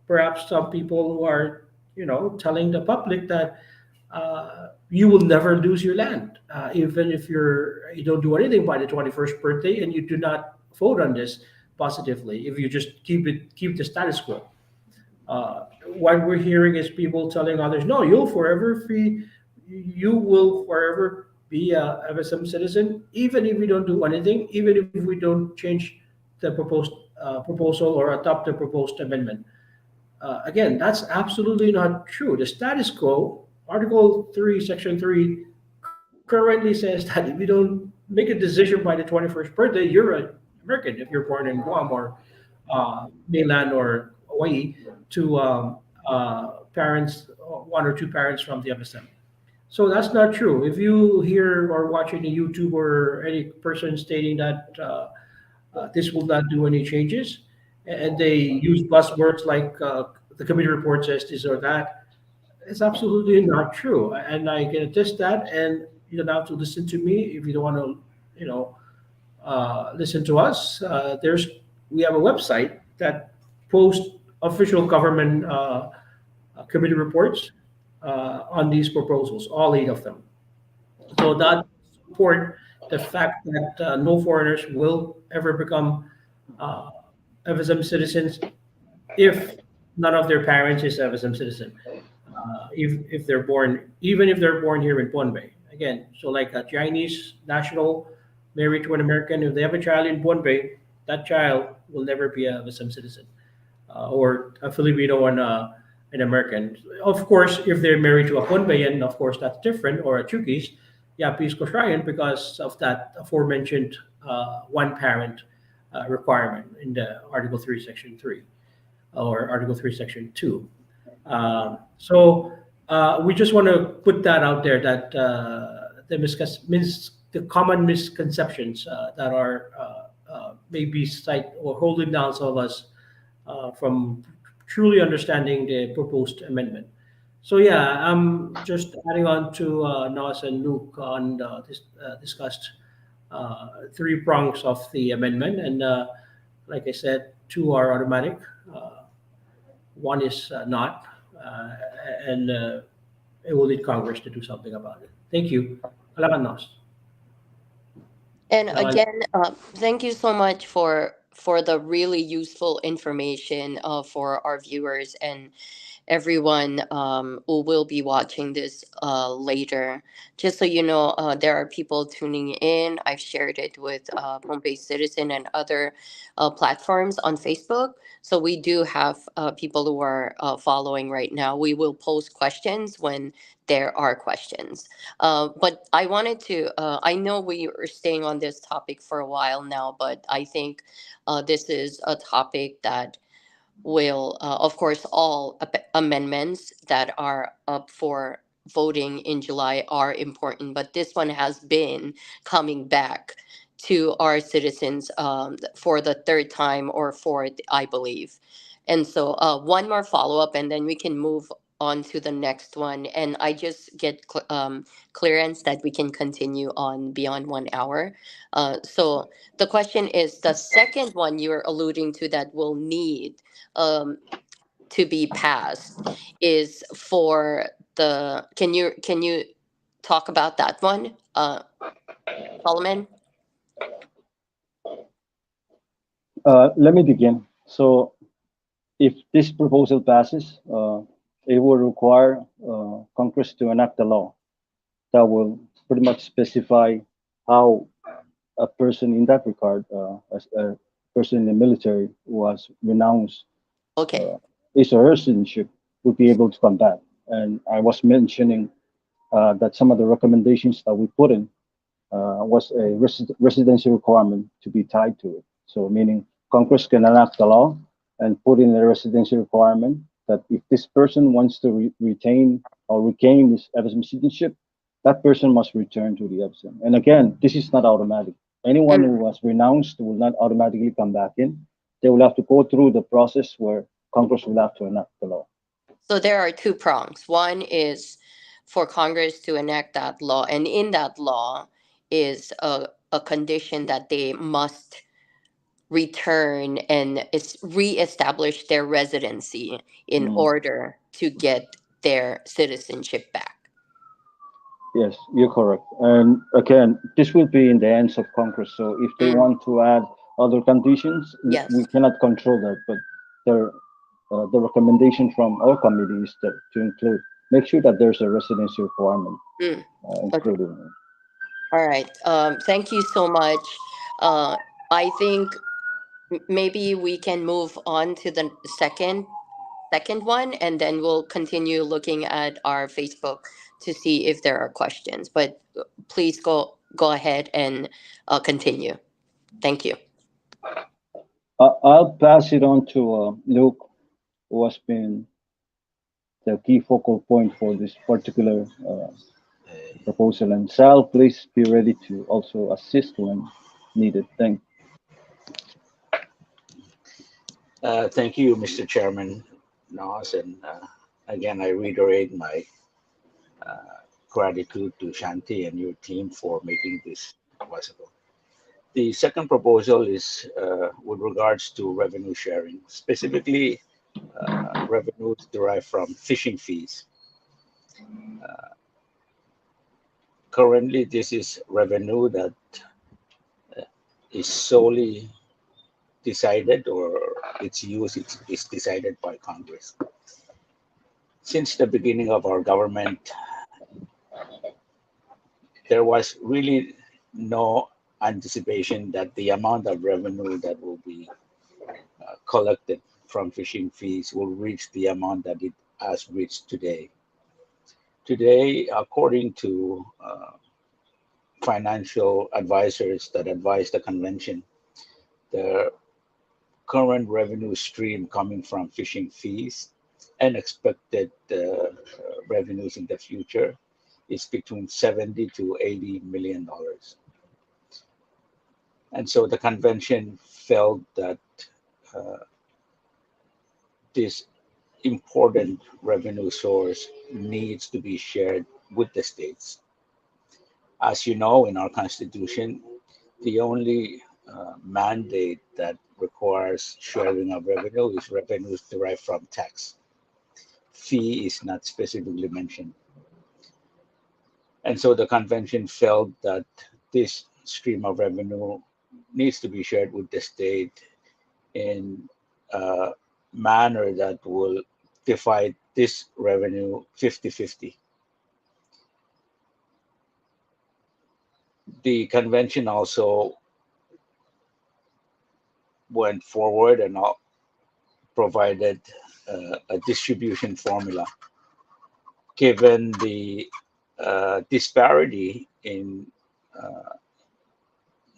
perhaps some people who are, telling the public that you will never lose your land, even if you don't do anything by the 21st birthday and you do not vote on this positively. If you just keep the status quo. What we're hearing is people telling others, "No, you will forever be a FSM citizen, even if we don't do anything, even if we don't change the proposed proposal or adopt the proposed amendment." Again, that's absolutely not true. The status quo, Article 3, Section 3, currently says that if you don't make a decision by the 21st birthday, you're an American if you're born in Guam or mainland or Hawaii to parents, one or two parents from the FSM. So that's not true. If you hear or watch any YouTube or any person stating that this will not do any changes, and they use buzzwords like the committee report says this or that, it's absolutely not true. And I can attest that. And you don't have to listen to me if you don't want to, listen to us. We have a website that posts official government committee reports on these proposals, all eight of them. So that support the fact that no foreigners will ever become uh, FSM citizens if none of their parents is FSM citizen. If they're born, even if they're born here in Pohnpei. Again, so like a Chinese national married to an American, if they have a child in Pohnpei, that child will never be a FSM citizen or a Filipino and an American. Of course, if they're married to a Pohnpeyan, of course that's different, or a Chukis, yeah, Peace Koshrayan, because of that aforementioned one parent requirement in the Article 3, Section 3, or Article 3, Section 2. So we just want to put that out there that the common misconceptions that are maybe cite or holding down some of us from truly understanding the proposed amendment. So yeah, I'm just adding on to Nas and Luke on this discussed three prongs of the amendment, and like I said, two are automatic, one is not, and it will need Congress to do something about it. Thank you. Salamat, Nas. And Uh, again, thank you so much for the really useful information for our viewers. everyone who will be watching this later. Just so you know, there are people tuning in. I've shared it with Home-Based Citizen and other platforms on Facebook. So we do have people who are following right now. We will post questions when there are questions. But I wanted to, I know we are staying on this topic for a while now, but I think this is a topic that will, of course, all amendments that are up for voting in July are important, but this one has been coming back to our citizens for the third time or fourth, I believe. And so, one more follow up, and then we can move on to the next one. And I just get clearance that we can continue on beyond 1 hour. So, the question is the second one you're alluding to that will need um, to be passed is for the. Can you talk about that one, Solomon? Let me begin. So, if this proposal passes, it will require Congress to enact a law that will pretty much specify how a person in that regard, as a person in the military who has renounced Okay. uh, his or her citizenship, would be able to come back. And I was mentioning that some of the recommendations that we put in was a residency requirement to be tied to it. So, meaning Congress can enact the law and put in a residency requirement that if this person wants to retain or regain his FSM citizenship, that person must return to the FSM. And again, this is not automatic. Anyone Mm. who has renounced will not automatically come back in. They will have to go through the process where Congress will have to enact the law. So there are two prongs. One is for Congress to enact that law, and in that law is a condition that they must return and reestablish their residency in Mm. order to get their citizenship back. Yes, you're correct. And again, this will be in the hands of Congress. So if they Mm, want to add other conditions, we yes. cannot control that. But the recommendation from our committee is that to include, make sure that there's a residency requirement Mm, okay. included. In it. All right. Thank you so much. I think maybe we can move on to the second one, and then we'll continue looking at our Facebook to see if there are questions. But please go ahead and continue. Thank you. I'll pass it on to Luke, who has been the key focal point for this particular proposal. And Sal, please be ready to also assist when needed. Thank. Thank you, Mr. Chairman Nas, and again, I reiterate my gratitude to Shanti and your team for making this possible. The second proposal is with regards to revenue sharing, specifically revenues derived from fishing fees. Currently, this is revenue that is solely decided, or its use is decided by Congress. Since the beginning of our government, there was really no anticipation that the amount of revenue that will be collected from fishing fees will reach the amount that it has reached today. Today, according to financial advisors that advise the convention, the current revenue stream coming from fishing fees and expected revenues in the future is between 70 to 80 million dollars. And so the convention felt that uh, this important revenue source needs to be shared with the states. As you know, in our constitution, the only mandate that requires sharing of revenue is revenues derived from tax. Fee is not specifically mentioned. And so the convention felt that this stream of revenue needs to be shared with the state in a manner that will divide this revenue 50-50. The convention also went forward and provided a distribution formula. Given the disparity in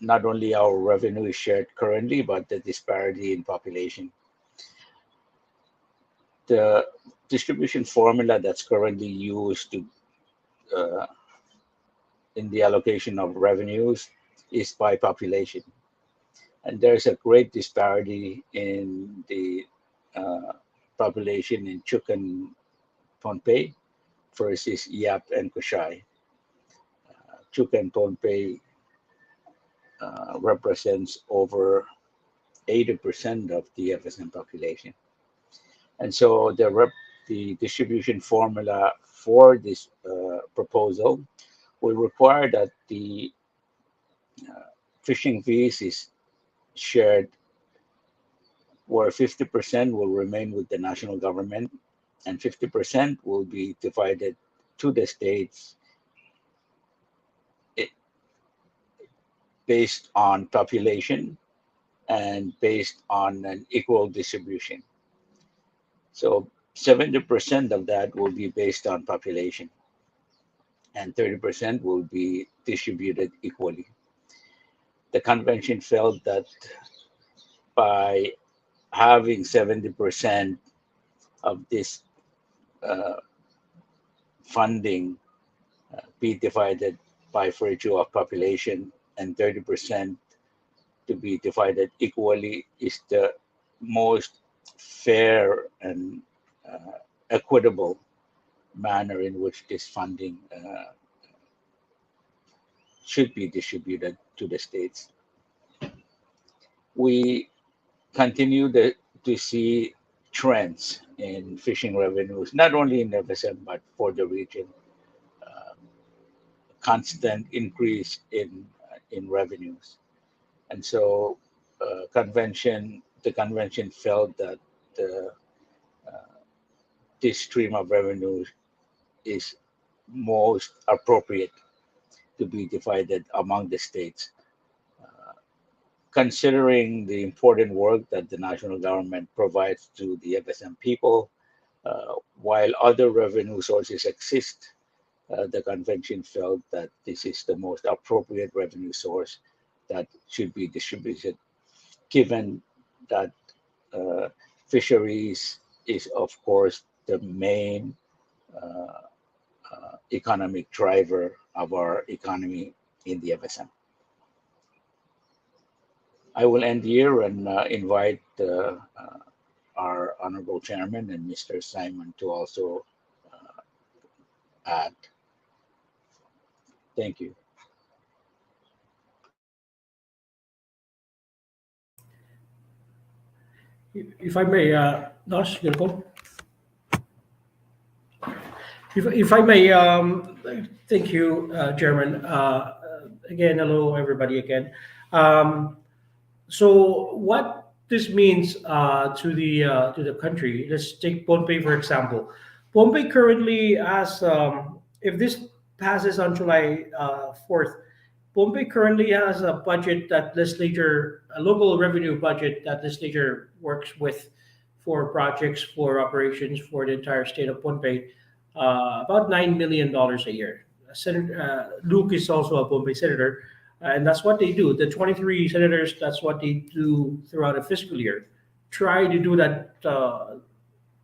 not only our revenue is shared currently, but the disparity in population. The distribution formula that's currently used to in the allocation of revenues is by population. And there's a great disparity in the population in Chuk and Pohnpei versus Yap and Kushai. Chuk and Pohnpei represents over 80% of the FSM population. And so the distribution formula for this proposal will require that the fishing fees is shared where 50% will remain with the national government and 50% will be divided to the states based on population and based on an equal distribution. So 70% of that will be based on population and 30% will be distributed equally. The convention felt that by having 70% of this funding be divided by virtue of population and 30% to be divided equally is the most fair and equitable manner in which this funding should be distributed to the states. We continue to see trends in fishing revenues, not only in FSM, but for the region. Constant increase in revenues. And so the convention felt that this stream of revenue is most appropriate to be divided among the states. Considering the important work that the national government provides to the FSM people, while other revenue sources exist, the convention felt that this is the most appropriate revenue source that should be distributed, given that fisheries is, of course, the main economic driver of our economy in the FSM. I will end here and invite our Honorable Chairman and Mr. Simon to also add. Thank you. If I may, Nosh, you go. If I may, thank you, Chairman. Again, hello everybody again. So what this means to the country? Let's take Pohnpei for example. Pohnpei currently has, if this passes on July 4th, Pohnpei currently has a budget that legislature, a local revenue budget that legislature works with for projects, for operations for the entire state of Pohnpei, about $9 million a year. Senator Luke is also a Pohnpei senator, and that's what they do. The 23 senators, that's what they do throughout a fiscal year. Try to do that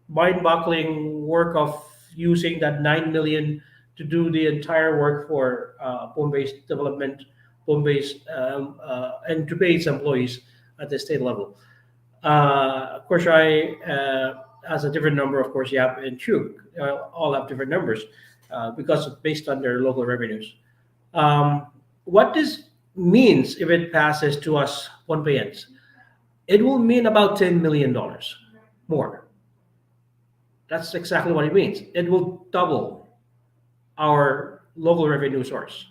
mind-boggling work of using that 9 million to do the entire work for Pohnpei's development, Pohnpei's and to pay its employees at the state level. Of course, I has a different number. Of course, Yap and Chuk all have different numbers because it's based on their local revenues. What this means if it passes to us Pohnpeians, it will mean about $10 million more. That's exactly what it means. It will double our local revenue source.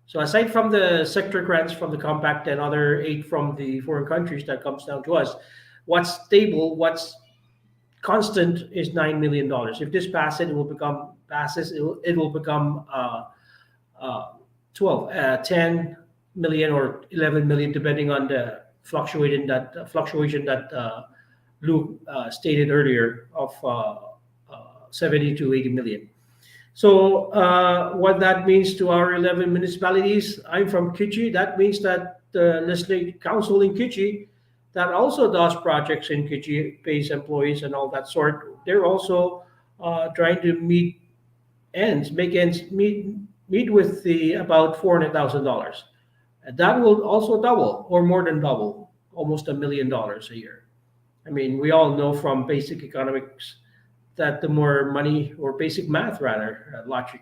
So aside from the sector grants from the compact and other aid from the foreign countries that comes down to us, what's stable, what's constant is $9 million. If this passes, it will become 10 million or 11 million, depending on the fluctuation that Luke stated earlier of 70 to 80 million. So what that means to our 11 municipalities, I'm from Kichi. That means that the legislative council in Kichi that also does projects in Kichi, pays employees and all that sort. They're also trying to make ends meet with the about $400,000. That will also double or more than double, almost $1 million a year. I mean, we all know from basic economics that the more money, or basic math rather, logic,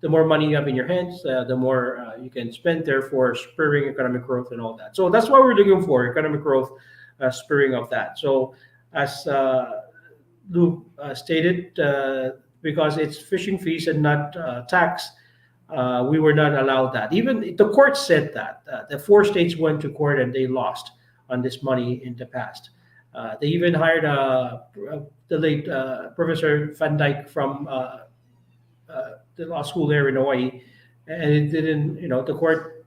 the more money you have in your hands, the more you can spend, therefore spurring economic growth and all that. So that's what we're looking for, economic growth, spurring of that. So as Lou stated, because it's fishing fees and not tax, we were not allowed that. Even the court said that. The 4 states went to court and they lost on this money in the past. They even hired the late Professor Van Dyke from the law school there in Hawaii, and it didn't. The court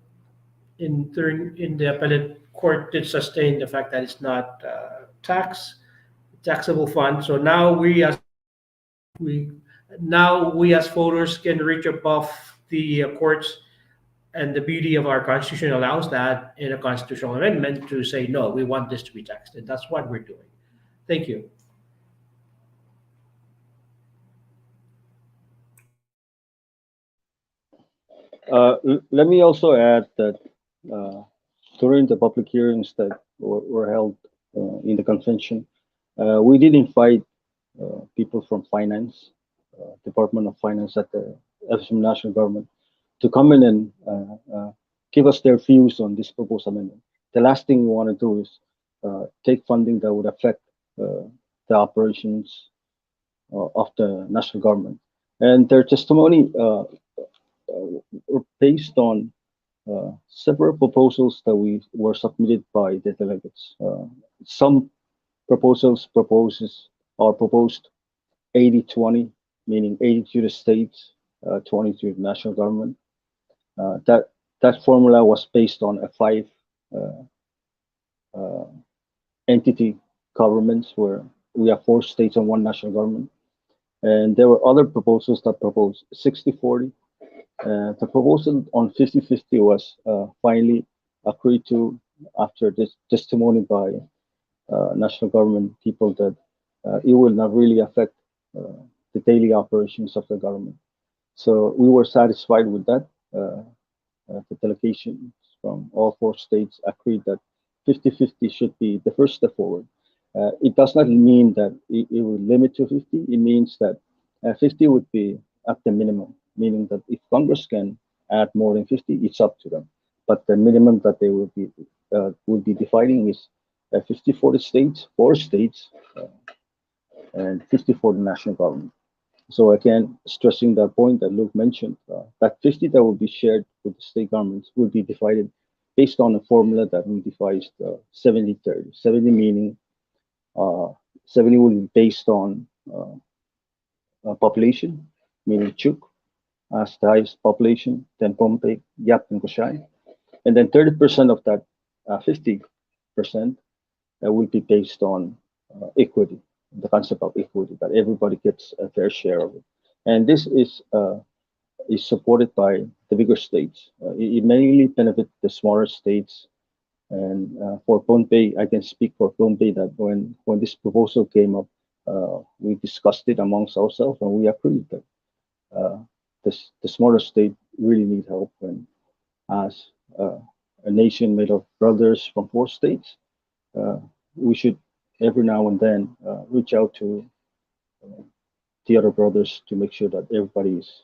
in the appellate court did sustain the fact that it's not taxable fund. So we we as voters can reach above the courts, and the beauty of our constitution allows that in a constitutional amendment to say no, we want this to be taxed, and that's what we're doing. Thank you. Let me also add that uh, during the public hearings that were held in the convention, we did invite people from finance, Department of Finance at the FSM national government, to come in and give us their views on this proposed amendment. The last thing we want to do is take funding that would affect the operations of the national government. And their testimony were based on several proposals that we were submitted by the delegates. Some proposals are proposed 80-20, meaning 80 to the states, 20 to the national government. That formula was based on a 5 entity governments where we have 4 states and 1 national government. And there were other proposals that proposed 60-40. The proposal on 50-50 was finally agreed to after this testimony by national government people that it will not really affect the daily operations of the government. So we were satisfied with that. The delegations from all 4 states agreed that 50-50 should be the first step forward. It does not mean that it will limit to 50. It means that 50 would be at the minimum, meaning that if Congress can add more than 50, it's up to them. But the minimum that they will be defining is 50 for the states, 4 states, and 50 for the national government. So again, stressing that point that Luke mentioned, that 50 that will be shared with the state governments will be divided based on a formula that we devised 70-30. 70 meaning 70 will be based on population, meaning Chuk as the highest population, then Pohnpei, Yap, and Koshai. And then 30% of that 50% will be based on equity, the concept of equity, that everybody gets a fair share of it. And this is supported by the bigger states. It mainly benefits the smaller states. And for Pohnpei, I can speak for Pohnpei that when this proposal came up, we discussed it amongst ourselves and we agreed that the smaller state really need help. And as a nation made of brothers from 4 states, we should every now and then reach out to the other brothers to make sure that everybody is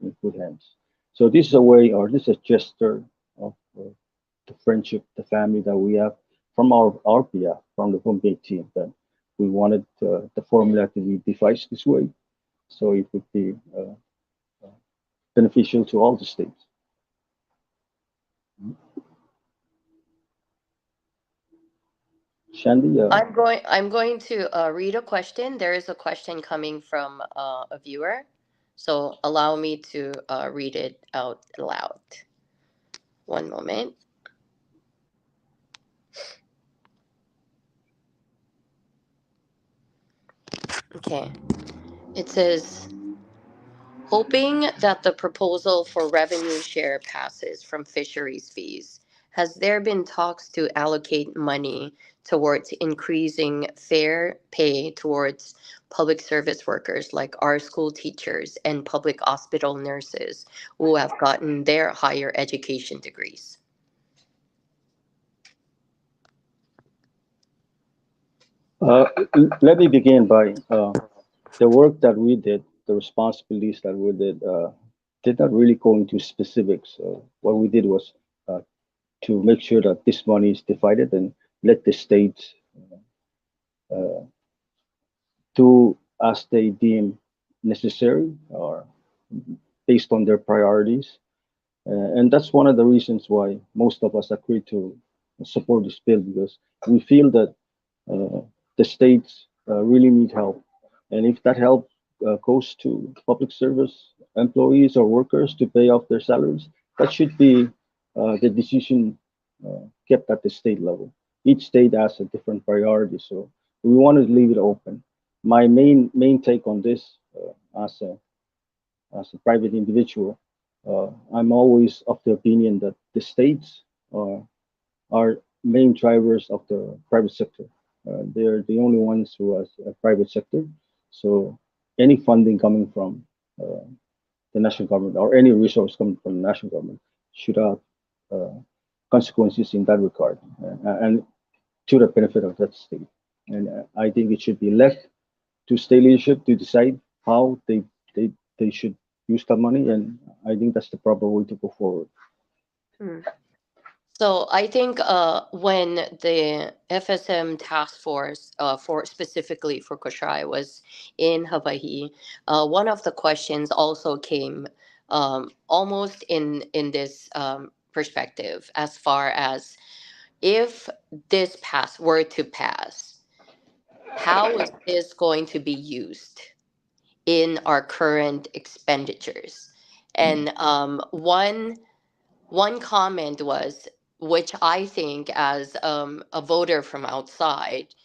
in good hands. So this is a way, or this is a gesture of the friendship, the family that we have from our behalf, from the Pohnpei team, that we wanted the formula to be devised this way, so it would be beneficial to all the states. Shandy, I'm going to read a question. There is a question coming from a viewer, so allow me to read it out loud. One moment. Okay. It says, hoping that the proposal for revenue share passes from fisheries fees, has there been talks to allocate money towards increasing fair pay towards public service workers like our school teachers and public hospital nurses who have gotten their higher education degrees? uh, let me begin by the work that we did, the responsibilities that we did not really go into specifics. What we did was to make sure that this money is divided and let the states uh, do as they deem necessary or based on their priorities. And that's one of the reasons why most of us agreed to support this bill because we feel that uh, the states really need help. And if that help goes to public service employees or workers to pay off their salaries, that should be the decision kept at the state level. Each state has a different priority, so we want to leave it open. My main take on this, as a private individual, I'm always of the opinion that the states are main drivers of the private sector. They're the only ones who has a private sector. So any funding coming from uh, the national government or any resource coming from the national government should have uh, consequences in that regard and to the benefit of that state. And I think it should be left to state leadership to decide how they should use that money. And I think that's the proper way to go forward. Hmm. So I think when the FSM task force for specifically for Koshai was in Hawaii, one of the questions also came almost in this perspective, as far as if this pass were to pass, how is this going to be used in our current expenditures? And one comment was, which I think as a voter from outside,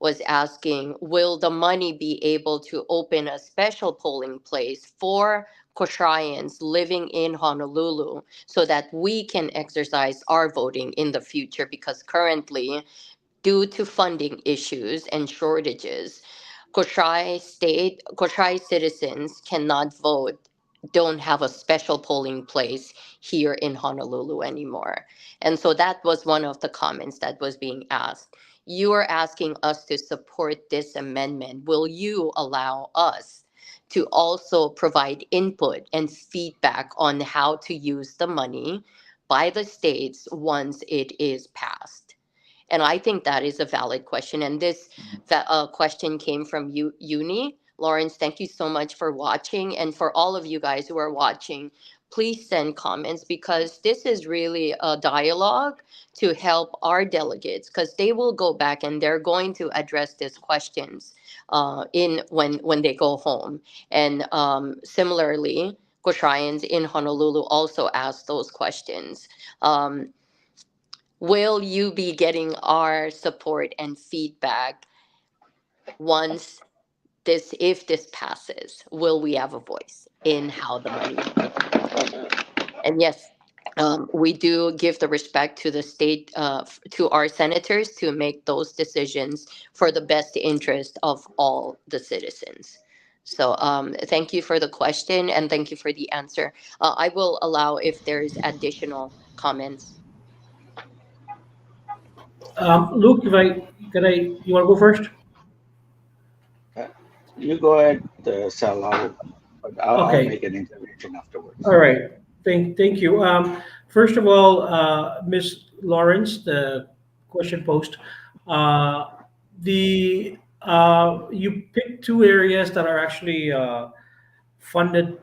was asking, will the money be able to open a special polling place for Koshrians living in Honolulu so that we can exercise our voting in the future? Because currently, due to funding issues and shortages, Koshai citizens cannot vote, don't have a special polling place here in Honolulu anymore. And so that was one of the comments that was being asked. You are asking us to support this amendment. Will you allow us to also provide input and feedback on how to use the money by the states once it is passed? And I think that is a valid question. And this question came from Uni. Lawrence, thank you so much for watching. And for all of you guys who are watching, please send comments, because this is really a dialogue to help our delegates, because they will go back and they're going to address these questions in when they go home. And similarly, Koshrians in Honolulu also ask those questions. Will you be getting our support and feedback once this, if this passes? Will we have a voice in how the money will be spent? And yes, we do give the respect to the state, to our senators, to make those decisions for the best interest of all the citizens. So thank you for the question and thank you for the answer. I will allow if there's additional comments. Luke, if I can I you want to go first? Uh, you go ahead, Sal. I'll Okay. make an intervention All afterwards. right. Thank you. First of all, Ms. Lawrence, the question posed, uh, the you picked two areas that are actually funded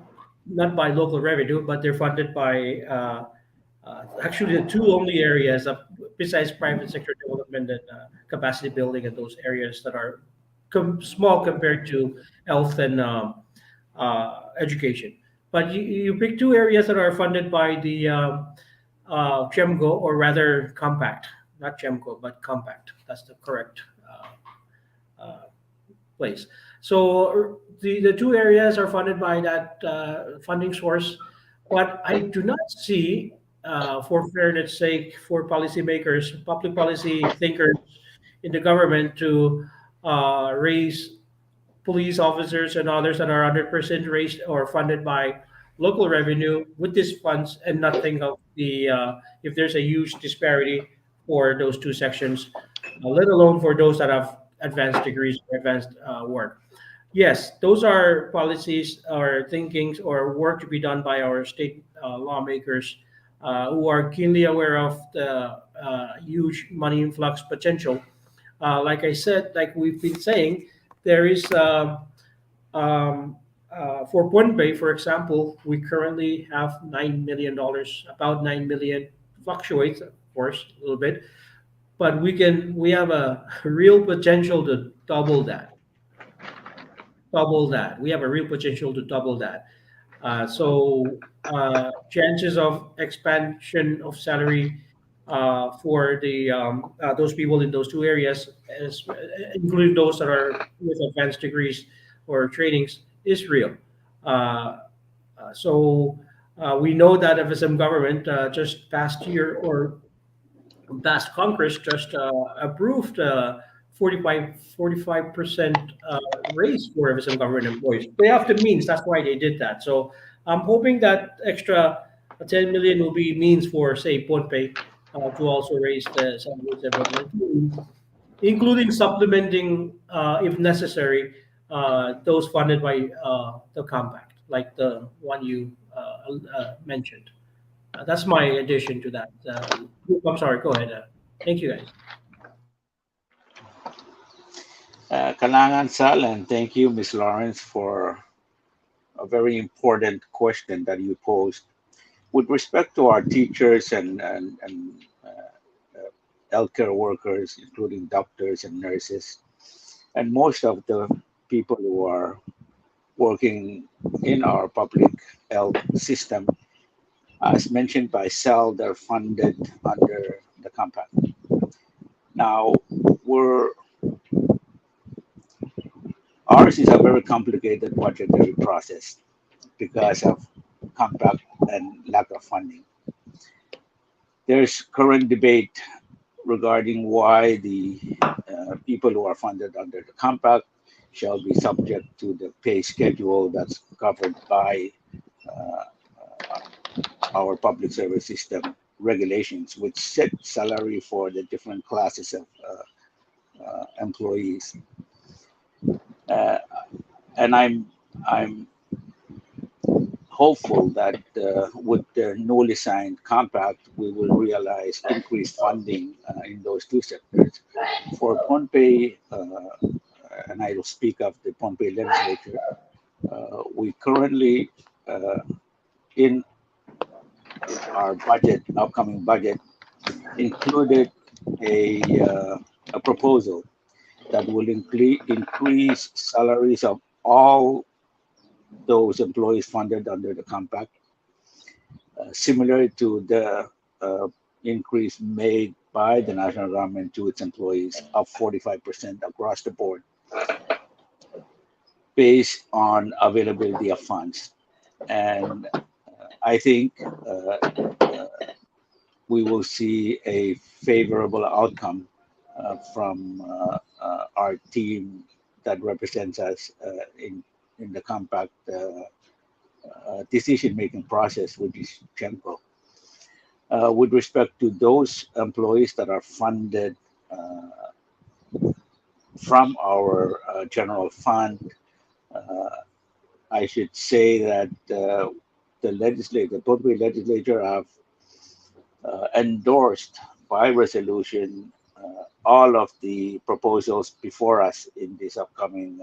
not by local revenue, but they're funded by actually the two only areas of, besides private sector development and capacity building in those areas that are small compared to health and education. But you pick two areas that are funded by the GEMGO, or rather Compact, not GEMGO, but Compact. That's the correct place. So the two areas are funded by that funding source. What I do not see, for fairness sake, for policymakers, public policy thinkers in the government to raise police officers and others that are 100% raised or funded by local revenue with these funds, and nothing of the if there's a huge disparity for those two sections, let alone for those that have advanced degrees or advanced work. Yes, those are policies or thinkings or work to be done by our state lawmakers, who are keenly aware of the huge money influx potential. Like I said, like we've been saying, there is for Punpay, for example, we currently have $9 million, about 9 million, fluctuates of course a little bit, but we have a real potential to double that. Double that. We have a real potential to double that. Chances of expansion of salary for the those people in those two areas, including those that are with advanced degrees or trainings, is real. Uh, we know that FSM government just past year or past Congress just approved 45% raise for FSM government employees. They have the means. That's why they did that. So I'm hoping that extra 10 million will be means for, say, Ponpay to also raise the salaries of FSM employees, including supplementing, if necessary, those funded by the compact, like the one you mentioned. That's my addition to that. I'm sorry. Go ahead. Thank you, guys. Kalangan Sal, and thank you, Ms. Lawrence, for a very important question that you posed. With respect to our teachers and healthcare workers, including doctors and nurses, and most of the people who are working in our public health system, as mentioned by Sal, they're funded under the compact. Now, ours is a very complicated budgetary process because of compact and lack of funding. There's current debate regarding why the people who are funded under the compact shall be subject to the pay schedule that's covered by uh, our public service system regulations, which set salary for the different classes of employees. Uh, and I'm hopeful that with the newly signed compact, we will realize increased funding in those two sectors. For Pohnpei, and I will speak of the Pohnpei legislature, we currently, in our budget, upcoming budget, included a proposal that will increase salaries of all those employees funded under the compact, similar to the increase made by the national government to its employees of 45% across the board, based on availability of funds. And I think we will see a favorable outcome from our team that represents us in the compact decision-making process, which is GEMCO. With respect to those employees that are funded from our general fund, I should say that the Philippine legislature have endorsed by resolution all of the proposals before us in this upcoming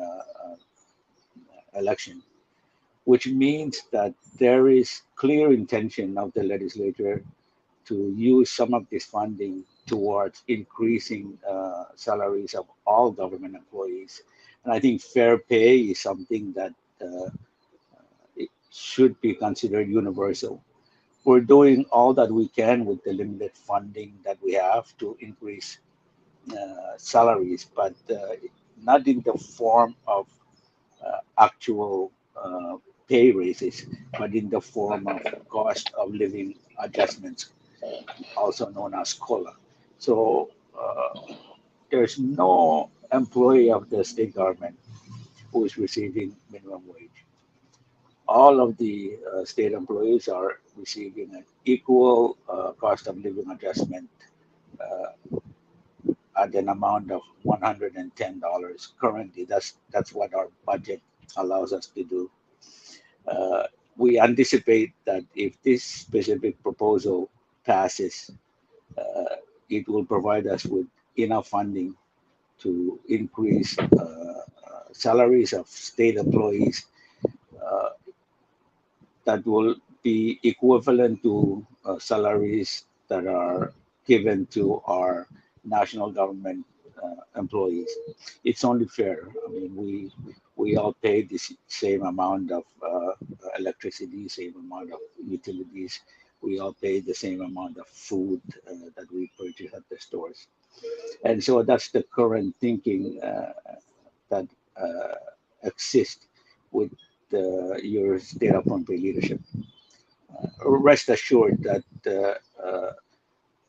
election, which means that there is clear intention of the legislature to use some of this funding towards increasing salaries of all government employees. And I think fair pay is something that it should be considered universal. We're doing all that we can with the limited funding that we have to increase salaries, but not in the form of actual pay raises, but in the form of cost of living adjustments, also known as COLA. So there's no employee of the state government who is receiving minimum wage. All of the state employees are receiving an equal cost of living adjustment at an amount of $110 currently. That's what our budget allows us to do. We anticipate that if this specific proposal passes, it will provide us with enough funding to increase salaries of state employees that will be equivalent to salaries that are given to our national government employees. It's only fair. I mean, we all pay the same amount of electricity, same amount of utilities. We all pay the same amount of food that we purchase at the stores. And so that's the current thinking that exists with your state of Pohnpei leadership. Rest assured that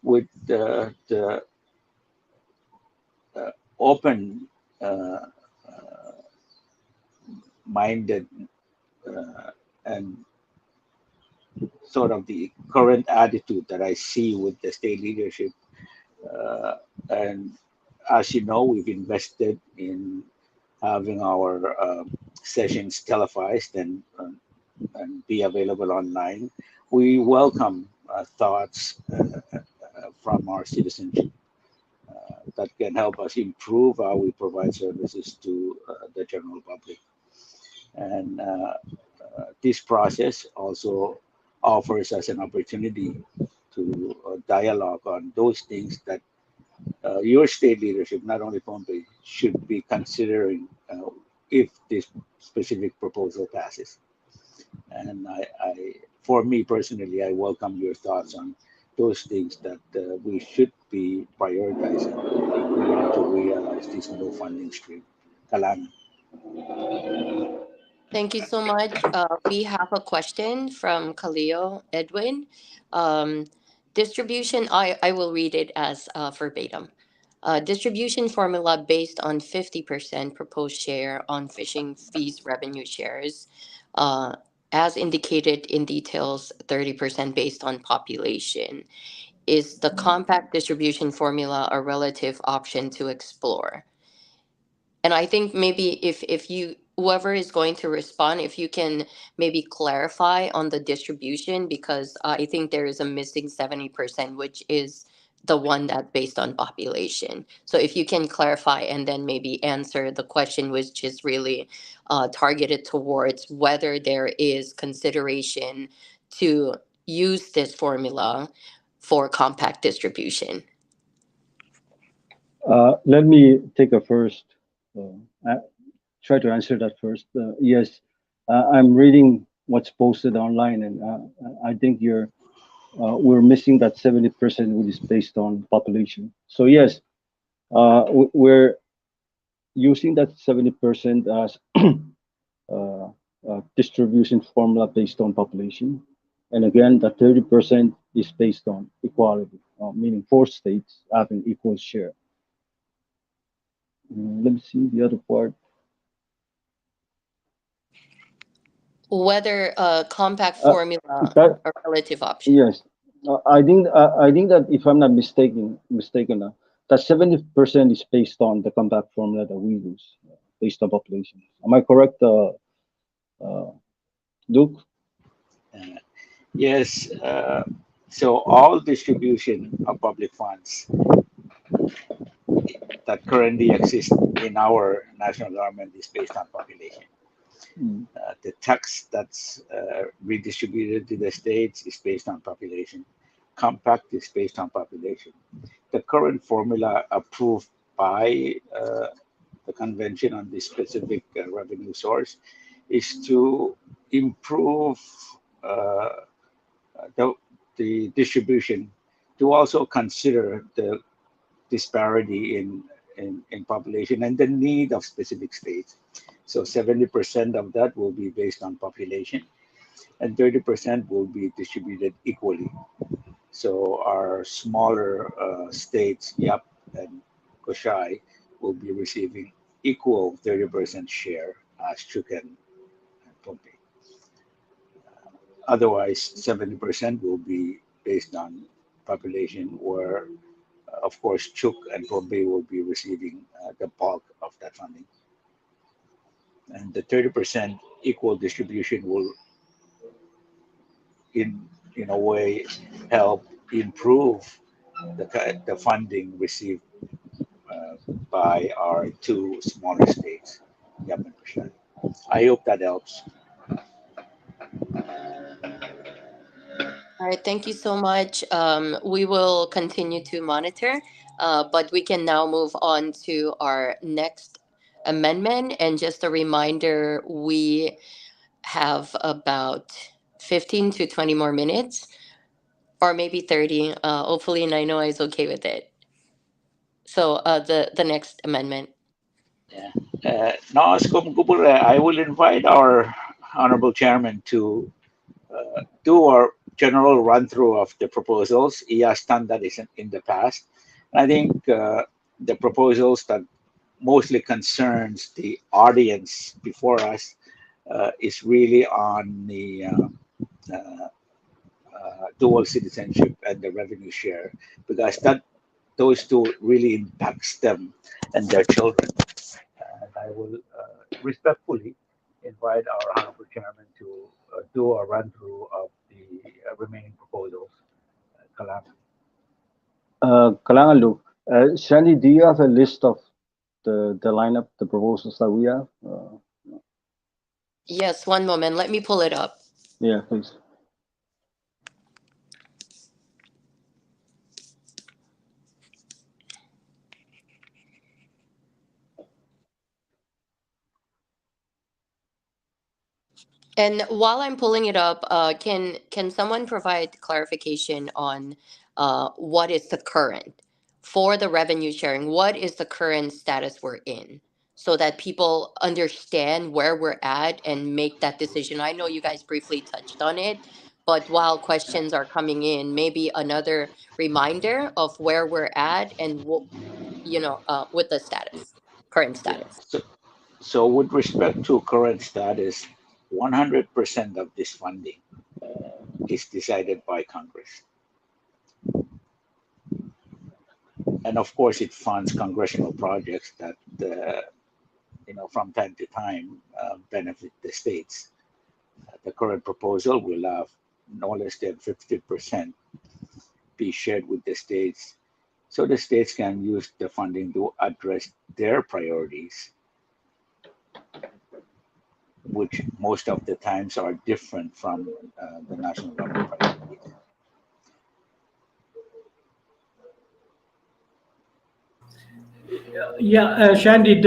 with the open minded and sort of the current attitude that I see with the state leadership. And as you know, we've invested in having our sessions televised and be available online. We welcome thoughts from our citizens that can help us improve how we provide services to the general public. And this process also offers us an opportunity to dialogue on those things that your state leadership, not only Pohnpei, should be considering if this specific proposal passes. And for me personally, I welcome your thoughts on those things that we should be prioritizing if we want to realize this new funding stream. Kalan. Thank you so much. We have a question from Khalil Edwin. Distribution, I will read it as verbatim. Distribution formula based on 50% proposed share on fishing fees revenue shares. As indicated in details, 30% based on population. Is the compact distribution formula a relative option to explore? And I think maybe if you, whoever is going to respond, if you can maybe clarify on the distribution, because I think there is a missing 70%, which is the one that based on population. So if you can clarify and then maybe answer the question, which is really targeted towards whether there is consideration to use this formula for compact distribution. Let me take a first. Uh, try to answer that first. Yes, I'm reading what's posted online, and I think we're missing that 70%, which is based on population. So yes, we're using that 70% as distribution formula based on population, and again, the 30% is based on equality, meaning 4 states having equal share. Let me see the other part. Whether a compact Uh, formula that a relative option. Yes, I think that if I'm not mistaken, that 70% is based on the compact formula that we use, based on population. Am I correct, uh, Duke? Uh, yes. So all distribution of public funds that currently exist in our national government is based on population. Mm. The tax that's redistributed to the states is based on population. compact is based on population. The current formula approved by the convention on this specific revenue source is to improve the, the distribution, to also consider the disparity in population and the need of specific states. So 70% of that will be based on population, and 30% will be distributed equally. So our smaller states, Yap and Koshai, will be receiving equal 30% share as Chuken and Pohnpei. Otherwise, 70% will be based on population, where, of course, Chuk and Pohnpei will be receiving the bulk of that funding. And the 30% equal distribution will, in a way, help improve the funding received by our two smaller states, Yap and Koshai. I hope that helps. All right, thank you so much. We will continue to monitor, but we can now move on to our next amendment. And just a reminder, we have about 15 to 20 more minutes, or maybe 30. Hopefully, Nainoa is okay with it. So the next amendment. Yeah. Now, I will invite our honorable chairman to do our general run through of the proposals. He has done that in the past. And I think the proposals that mostly concerns the audience before us is really on the dual citizenship and the revenue share, because those two really impacts them and their children. And I will respectfully invite our honorable chairman to do a run through of the remaining proposals. Kalang. Kalangalu, Sandy, do you have a list of the lineup, the proposals that we have? Yes, one moment. Let me pull it up. Yeah, please. And while I'm pulling it up, can someone provide clarification on what is the current for the revenue sharing? What is the current status we're in, so that people understand where we're at and make that decision? I know you guys briefly touched on it, but while questions are coming in, maybe another reminder of where we're at and with the status, current Yeah. status. So with respect to current status, 100% of this funding is decided by Congress. And of course, it funds congressional projects that, from time to time, benefit the states. The current proposal will have no less than 50% be shared with the states, so the states can use the funding to address their priorities, which most of the times are different from the national government priorities. Yeah, Shandy,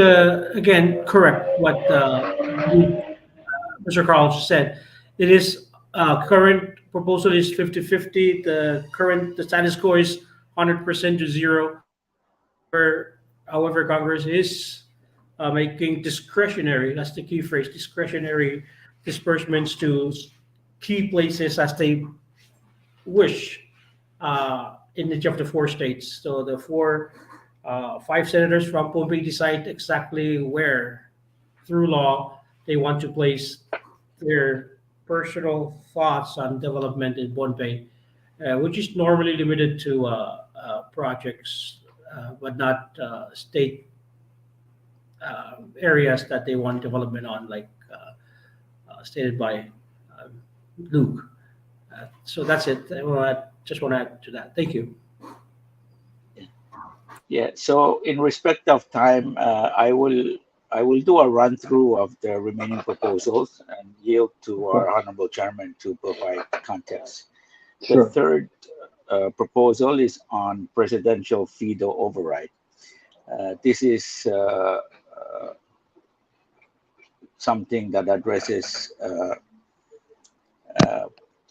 again, correct what Mr. Carl said. It is current proposal is 50-50. The status quo is 100% to zero. However, Congress is making discretionary, that's the key phrase, discretionary disbursements to key places as they wish in each of the four states. So the five senators from Pohnpei decide exactly where, through law, they want to place their personal thoughts on development in Pohnpei, which is normally limited to projects, but not state areas that they want development on, like stated by Luke. So that's it. Just want to add to that. Thank you. Yeah. So in respect of time, I will do a run through of the remaining proposals and yield to our honorable chairman to provide context. The Sure. third proposal is on presidential veto override. This is something that addresses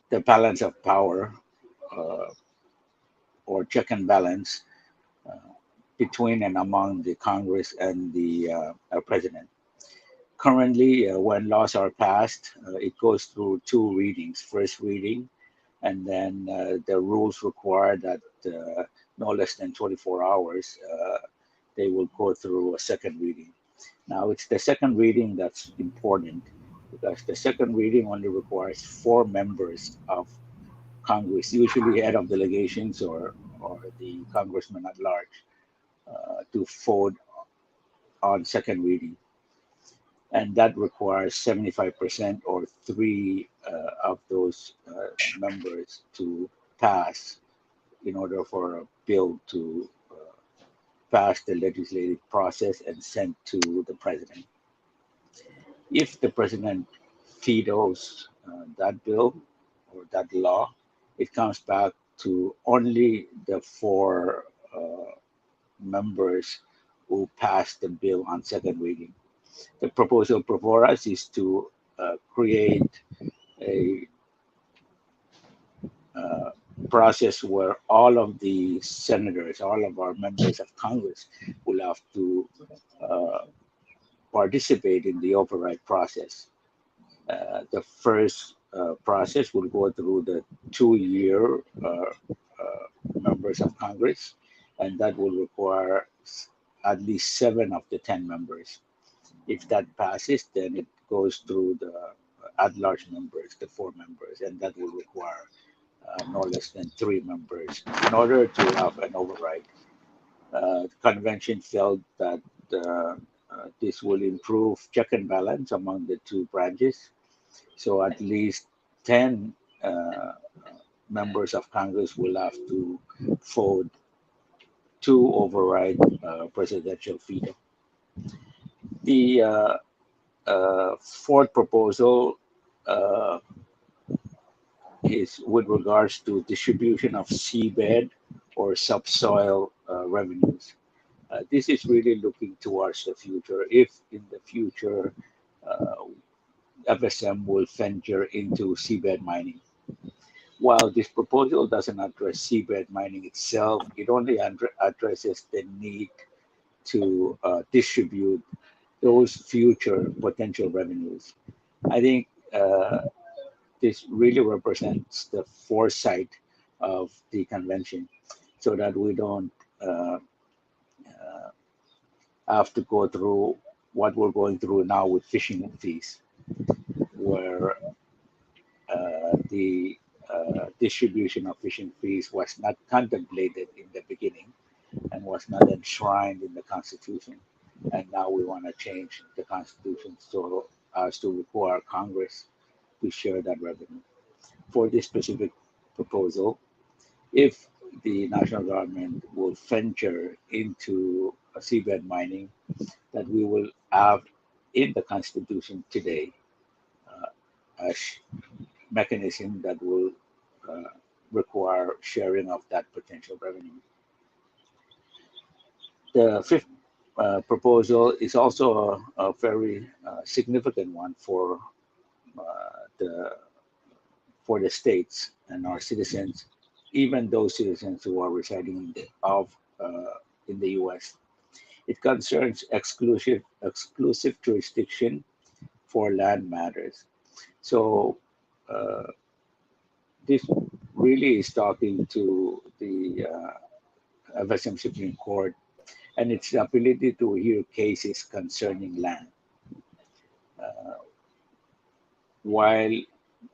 the balance of power uh, or check and balance uh, between and among the Congress and the president. Currently, when laws are passed, it goes through two readings. First reading, and then the rules require that no less than 24 hours, they will go through a second reading. Now, it's the second reading that's important because the second reading only requires 4 members of Congress, usually head of delegations or the congressman at large, to vote on second reading. And that requires 75% or 3 of those members to pass in order for a bill to pass the legislative process and sent to the president. If the president vetoes that bill or that law, it comes back to only the 4 members who passed the bill on second reading. The proposal before us is to create a process where all of the senators, all of our members of Congress will have to uh, participate in the override process. The first process will go through the 2-year members of Congress, and that will require at least 7 of the 10 members. If that passes, then it goes through the at-large members, the 4 members, and that will require no less than 3 members in order to have an override. The convention felt that this will improve check and balance among the two branches. So at least 10 members of Congress will have to vote to override presidential veto. The fourth proposal is with regards to distribution of seabed or subsoil revenues. This is really looking towards the future. If in the future FSM will venture into seabed mining. While this proposal doesn't address seabed mining itself, it only addresses the need to distribute those future potential revenues. I think this really represents the foresight of the convention so that we don't have to go through what we're going through now with fishing fees, where the distribution of fishing fees was not contemplated in the beginning and was not enshrined in the Constitution. And now we want to change the Constitution so as to require Congress to share that revenue. For this specific proposal, if the national government will venture into a seabed mining, that we will have in the Constitution today a mechanism that will require sharing of that potential revenue. The fifth proposal is also a very significant one the for the states and our citizens, even those citizens who are residing in the U.S. It concerns exclusive jurisdiction for land matters. So this really is talking to the FSM Supreme Court and its ability to hear cases concerning land. While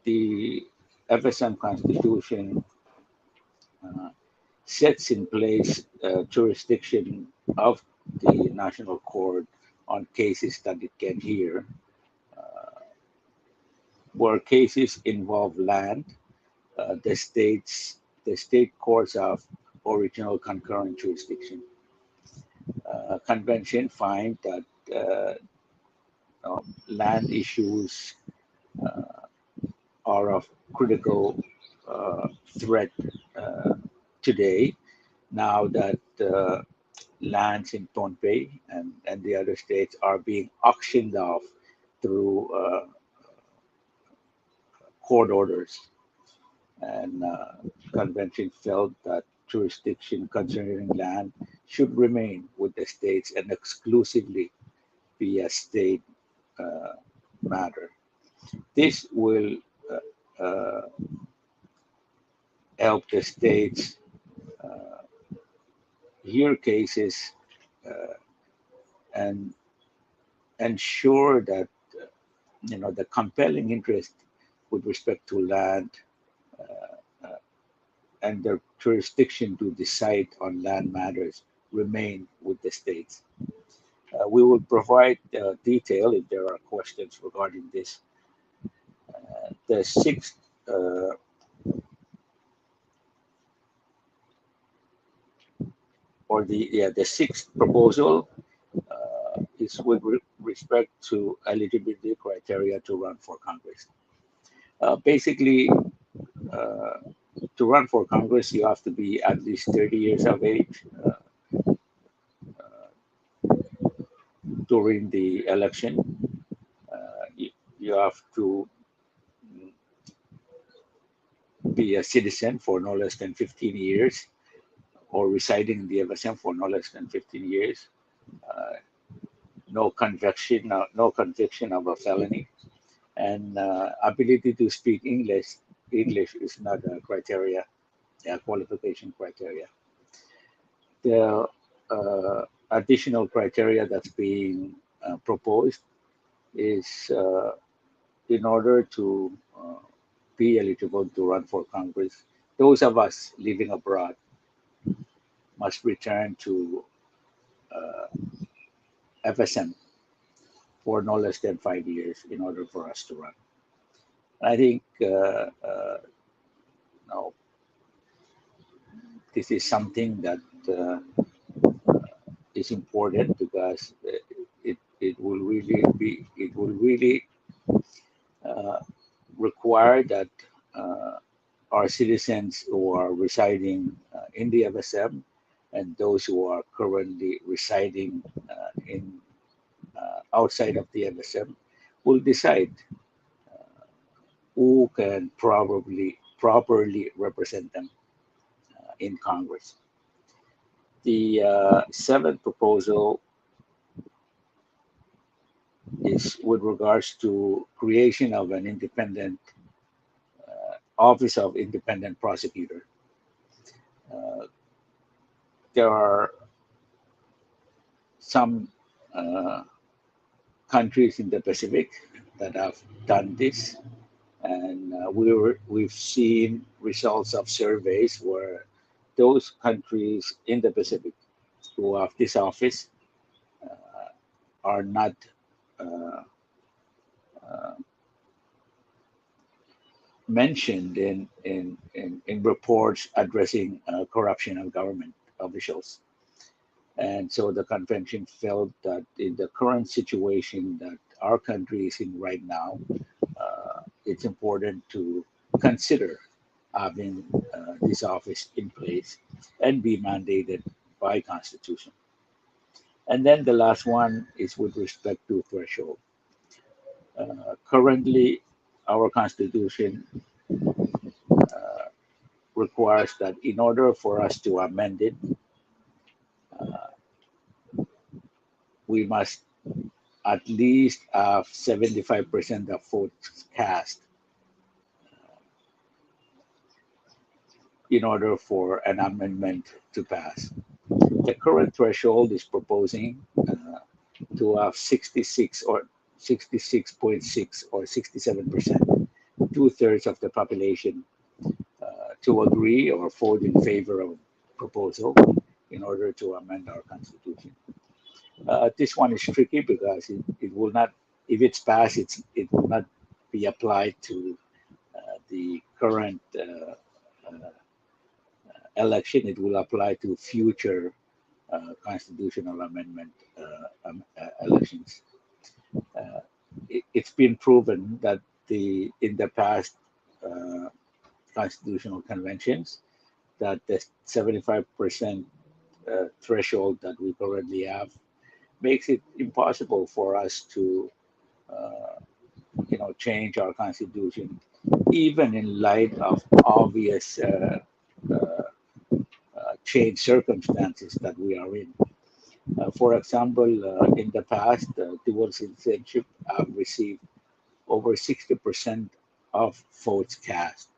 the FSM Constitution sets in place jurisdiction of the National Court on cases that it can hear, where cases involve land, the state courts have original concurrent jurisdiction. Convention find that land issues are of critical threat today, now that lands in Pohnpei and the other states are being auctioned off through court orders. And convention felt that jurisdiction concerning land should remain with the states and exclusively be a state matter. This will help the states hear cases and ensure that the compelling interest with respect to land and their jurisdiction to decide on land matters remain with the states. We will provide detail if there are questions regarding this. The sixth the sixth proposal is with respect to eligibility criteria to run for Congress. Basically, to run for Congress, you have to be at least 30 years of age during the election. You have to be a citizen for no less than 15 years or residing in the FSM for no less than 15 years. No conviction of a felony, and ability to speak English is not a criteria, a qualification criteria. The additional criteria that's being proposed is in order to be eligible to run for Congress, those of us living abroad must return to FSM for no less than 5 years in order for us to run. I think this is something that is important because it will really require that our citizens who are residing in the FSM and those who are currently residing in outside of the FSM will decide who can properly represent them in Congress. The seventh proposal is with regards to creation of an independent Office of Independent Prosecutor. There are some countries in the Pacific that have done this, and we've seen results of surveys where those countries in the Pacific who have this office are not mentioned in reports addressing corruption of government officials. And so the convention felt that in the current situation that our country is in right now, it's important to consider having this office in place and be mandated by Constitution. And then the last one is with respect to threshold. Currently, our Constitution requires that in order for us to amend it, we must at least have 75% of votes cast in order for an amendment to pass. The current threshold is proposing to have 66 or 66.6 or 67%, 2/3 of the population to agree or vote in favor of proposal in order to amend our Constitution. This one is tricky because it will not, if it's passed, it will not be applied to the current election. It will apply to future constitutional amendment elections. It's been proven that in the past constitutional conventions, that the 75% threshold that we currently have makes it impossible for us to, uh, change our constitution, even in light of obvious change circumstances that we are in. For example, in the past, dual citizenship have received over 60% of votes cast,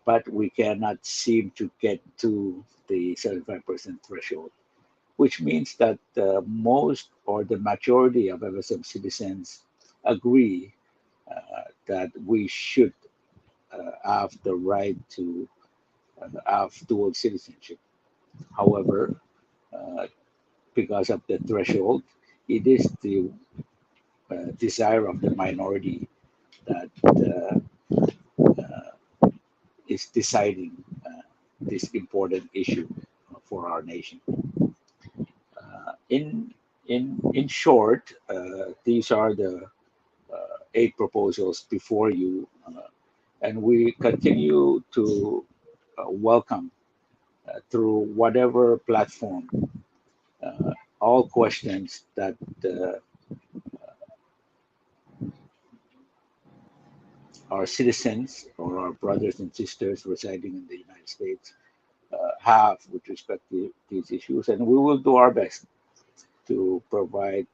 but we cannot seem to get to the 75% threshold, which means that most or the majority of FSM citizens agree that we should have the right to have dual citizenship. However, uh, because of the threshold, it is the desire of the minority that is deciding this important issue for our nation. In short, these are the 8 proposals before you, and we continue to welcome through whatever platform all questions that our citizens or our brothers and sisters residing in the United States have with respect to these issues, and we will do our best to provide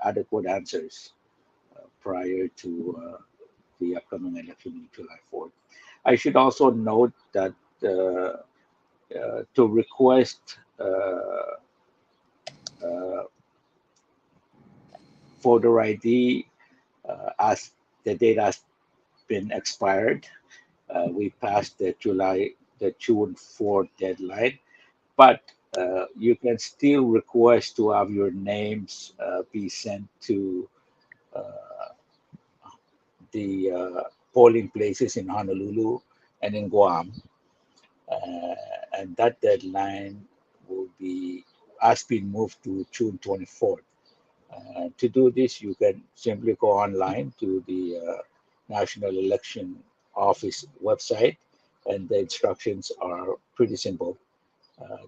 adequate answers prior to the upcoming election on July 4th. I should also note that to request uh, voter ID as the date has been expired. We passed the June 4th deadline, but you can still request to have your names be sent to uh, the polling places in Honolulu and in Guam, and that deadline will be has been moved to June 24th. To do this, you can simply go online to the National Election Office website, and the instructions are pretty simple.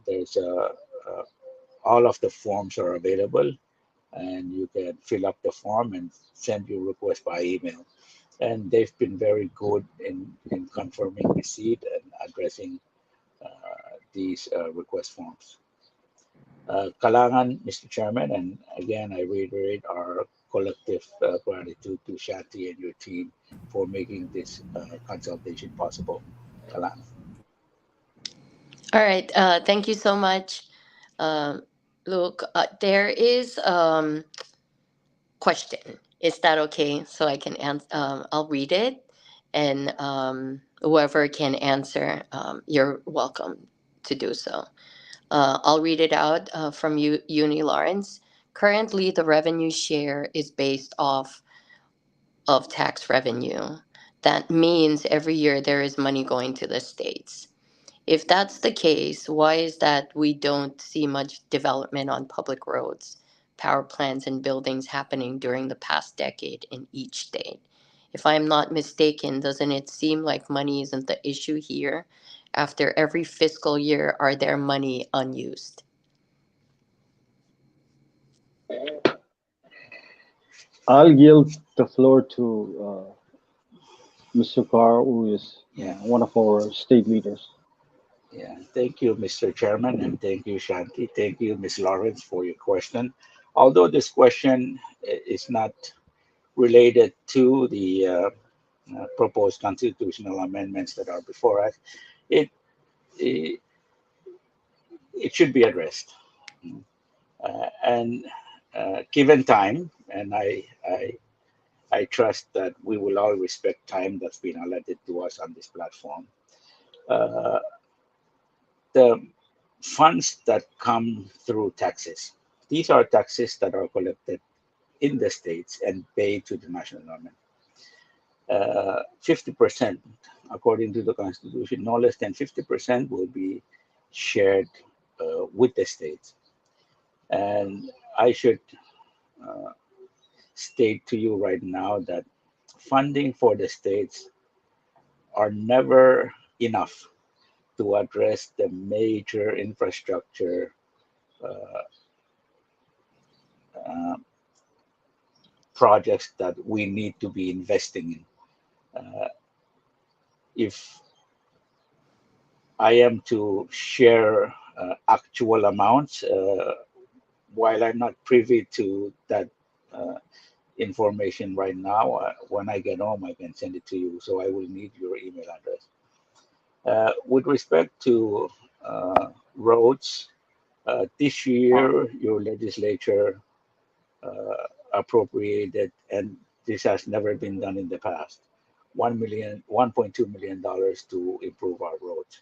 There's all of the forms are available, and you can fill up the form and send your request by email. And they've been very good in confirming receipt and addressing these request forms. Kalangan, Mr. Chairman, and again, I reiterate our collective gratitude to Shanti and your team for making this consultation possible. Kalangan. All right. Thank you so much. Um, Look, there is question. Is that okay? So I can answer. I'll read it, and whoever can answer, you're welcome to do so. I'll read it out from you, Uni Lawrence. Currently, the revenue share is based off of tax revenue. That means every year there is money going to the states. If that's the case, why is that we don't see much development on public roads, power plants, and buildings happening during the past decade in each state? If I'm not mistaken, doesn't it seem like money isn't the issue here? After every fiscal year, are there money unused? I'll yield the floor to Mr. Carr, who is Yeah, one of our state leaders. yeah. Thank you, Mr. Chairman, and thank you, Shanti. Thank you, Ms. Lawrence, for your question. Although this question is not related to the proposed constitutional amendments that are before us, it it, it should be addressed. And given time, and I trust that we will all respect time that's been allotted to us on this platform. Uh, the funds that come through taxes, these are taxes that are collected in the states and paid to the national government. 50%, according to the Constitution, no less than 50% will be shared with the states. And I should uh, state to you right now that funding for the states are never enough to address the major infrastructure uh, uh, projects that we need to be investing in. If I am to share actual amounts, while I'm not privy to that information right now, when I get home, I can send it to you. So I will need your email address. With respect to roads, this year your legislature appropriated, and this has never been done in the past, $1.2 million to improve our roads.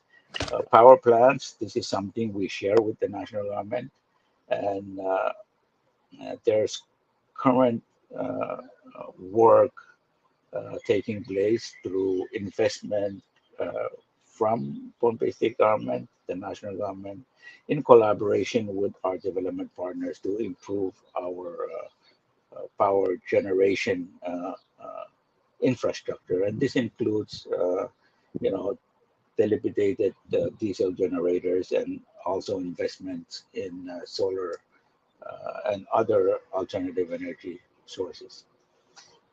Power plants, this is something we share with the national government, and there's current work taking place through investment from Pohnpei State government, the national government, in collaboration with our development partners to improve our power generation infrastructure. And this includes, you know, dilapidated diesel generators and also investments in solar and other alternative energy sources.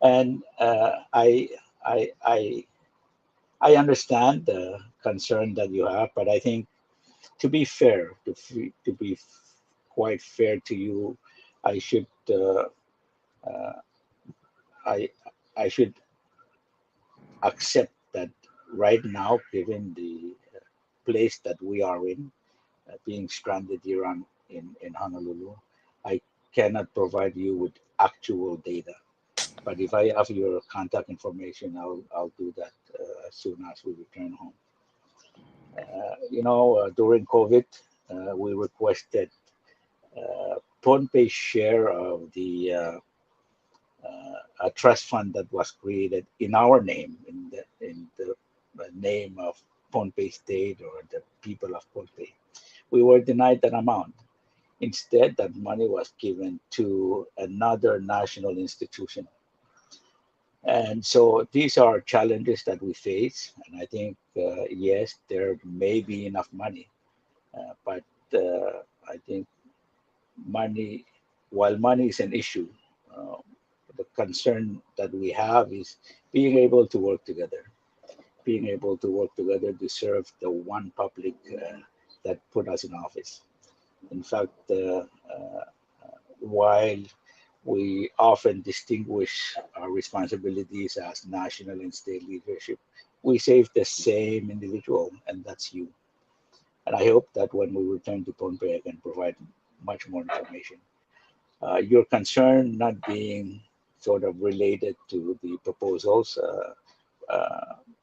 And I understand the concern that you have, but I think to be fair, to be quite fair to you, I should uh, I I should accept that right now, given the place that we are in, being stranded here in Honolulu, I cannot provide you with actual data. But if I have your contact information, I'll do that as soon as we return home. During COVID, we requested Pohnpei's share of the a trust fund that was created in our name, in the name of Pohnpei State or the people of Pohnpei. We were denied that amount. Instead, that money was given to another national institution. And so these are challenges that we face. And I think, yes, there may be enough money, but I think money, while money is an issue, uh, the concern that we have is being able to work together, to serve the one public that put us in office. In fact, while we often distinguish our responsibilities as national and state leadership, we save the same individual, and that's you. And I hope that when we return to Pohnpei, I can provide much more information. Your concern not being sort of related to the proposals,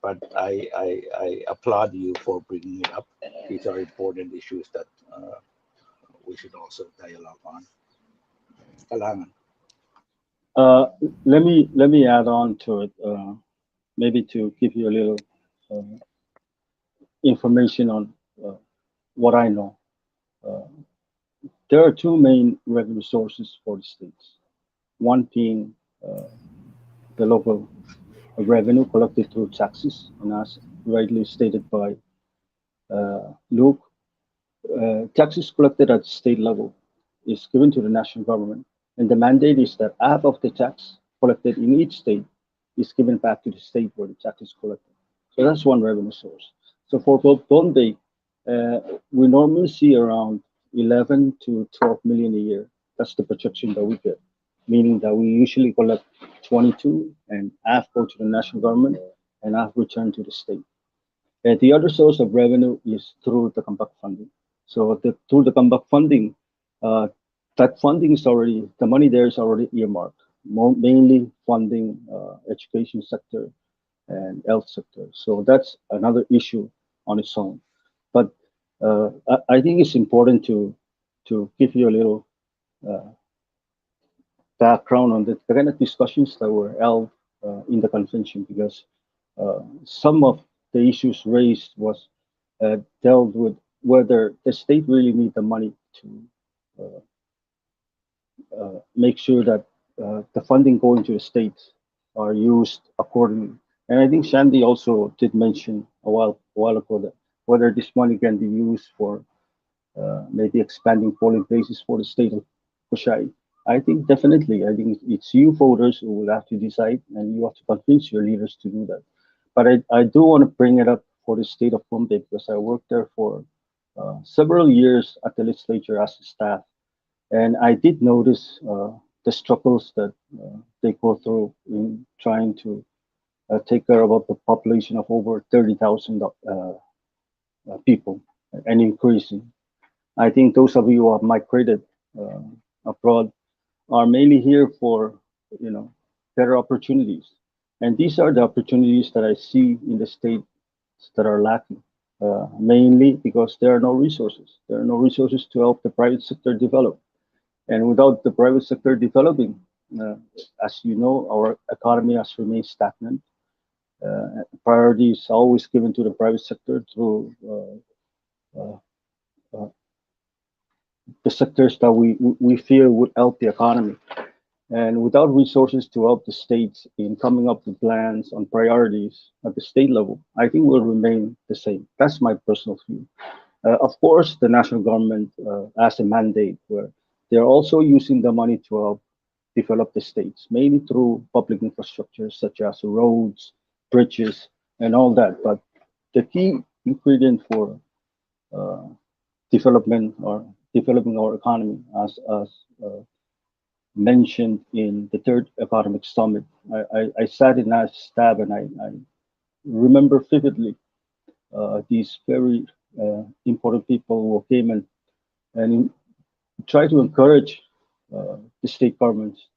but I applaud you for bringing it up. These are important issues that we should also dialogue on. Kalangan. Uh, let me add on to it, maybe to give you a little uh, information on uh, what I know. Uh, there are two main revenue sources for the states. One being the local revenue collected through taxes, and as rightly stated by Luke, taxes collected at state level is given to the national government, and the mandate is that half of the tax collected in each state is given back to the state where the tax is collected. So that's one revenue source. So for Bombay, we normally see around 11 to 12 million a year. That's the projection that we get, meaning that we usually collect 22 and half go to the national government and half return to the state. The other source of revenue is through the comeback funding. So through the comeback funding, uh, that funding is already, the money there is already earmarked, mainly funding education sector and health sector. So that's another issue on its own. But I think it's important to give you a little uh, background on the kind of discussions that were held in the convention, because some of the issues raised was dealt with whether the state really need the money to make sure that the funding going to the states are used accordingly. And I think Shandy also did mention a while ago that whether this money can be used for maybe expanding polling places for the state of Kushai. I think definitely, I think it's you voters who will have to decide, and you have to convince your leaders to do that. But I do want to bring it up for the state of Mumbai because I worked there for several years at the legislature as a staff, and I did notice the struggles that they go through in trying to take care of the population of over 30,000 people and increasing. I think those of you who have migrated uh, abroad are mainly here for, you know, better opportunities. And these are the opportunities that I see in the states that are lacking, mainly because there are no resources. There are no resources to help the private sector develop. And without the private sector developing, uh, as you know, our economy has remained stagnant. Priority is always given to the private sector through uh, uh, the sectors that we feel would help the economy. And without resources to help the states in coming up with plans on priorities at the state level, I think will remain the same. That's my personal view. Of course, the national government has a mandate where they're also using the money to help develop the states, mainly through public infrastructure such as roads, bridges, and all that. But the key ingredient for uh, development or developing our economy, as mentioned in the third economic summit. I sat in that stab and I remember vividly these very important people who came and try to encourage the state governments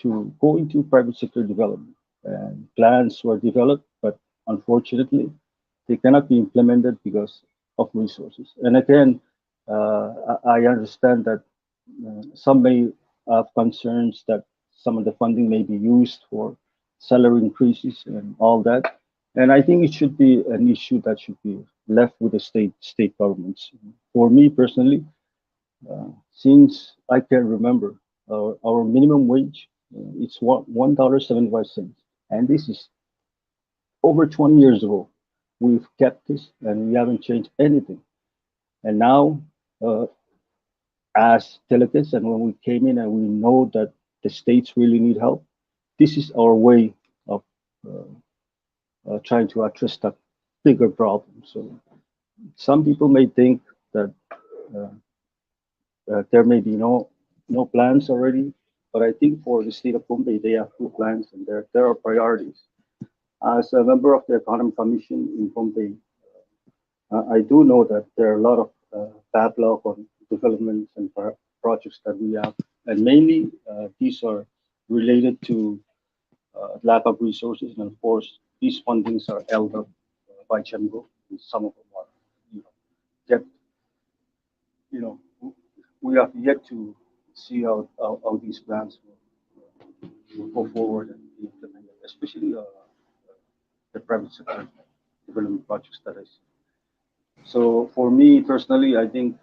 to go into private sector development. And plans were developed, but unfortunately, they cannot be implemented because of resources. And again, I understand that some may have concerns that some of the funding may be used for salary increases and all that. And I think it should be an issue that should be left with the state governments. For me personally, since I can remember, our minimum wage it's $1.75, and this is over 20 years ago. We've kept this, and we haven't changed anything. And now, uh, as delegates, and when we came in, and we know that the states really need help, this is our way of trying to address that bigger problem. So some people may think that uh, there may be no plans already, but I think for the state of Mumbai, they have two plans, and there are priorities. As a member of the Economic Commission in Mumbai, I do know that there are a lot of backlog on developments and projects that we have, and mainly these are related to lack of resources, and of course, these fundings are held up by GEMGO, and some of them are, you know, yet, you know, we have yet to see how these plans will go forward and be implemented, especially the private sector development projects that I see. So for me personally, I think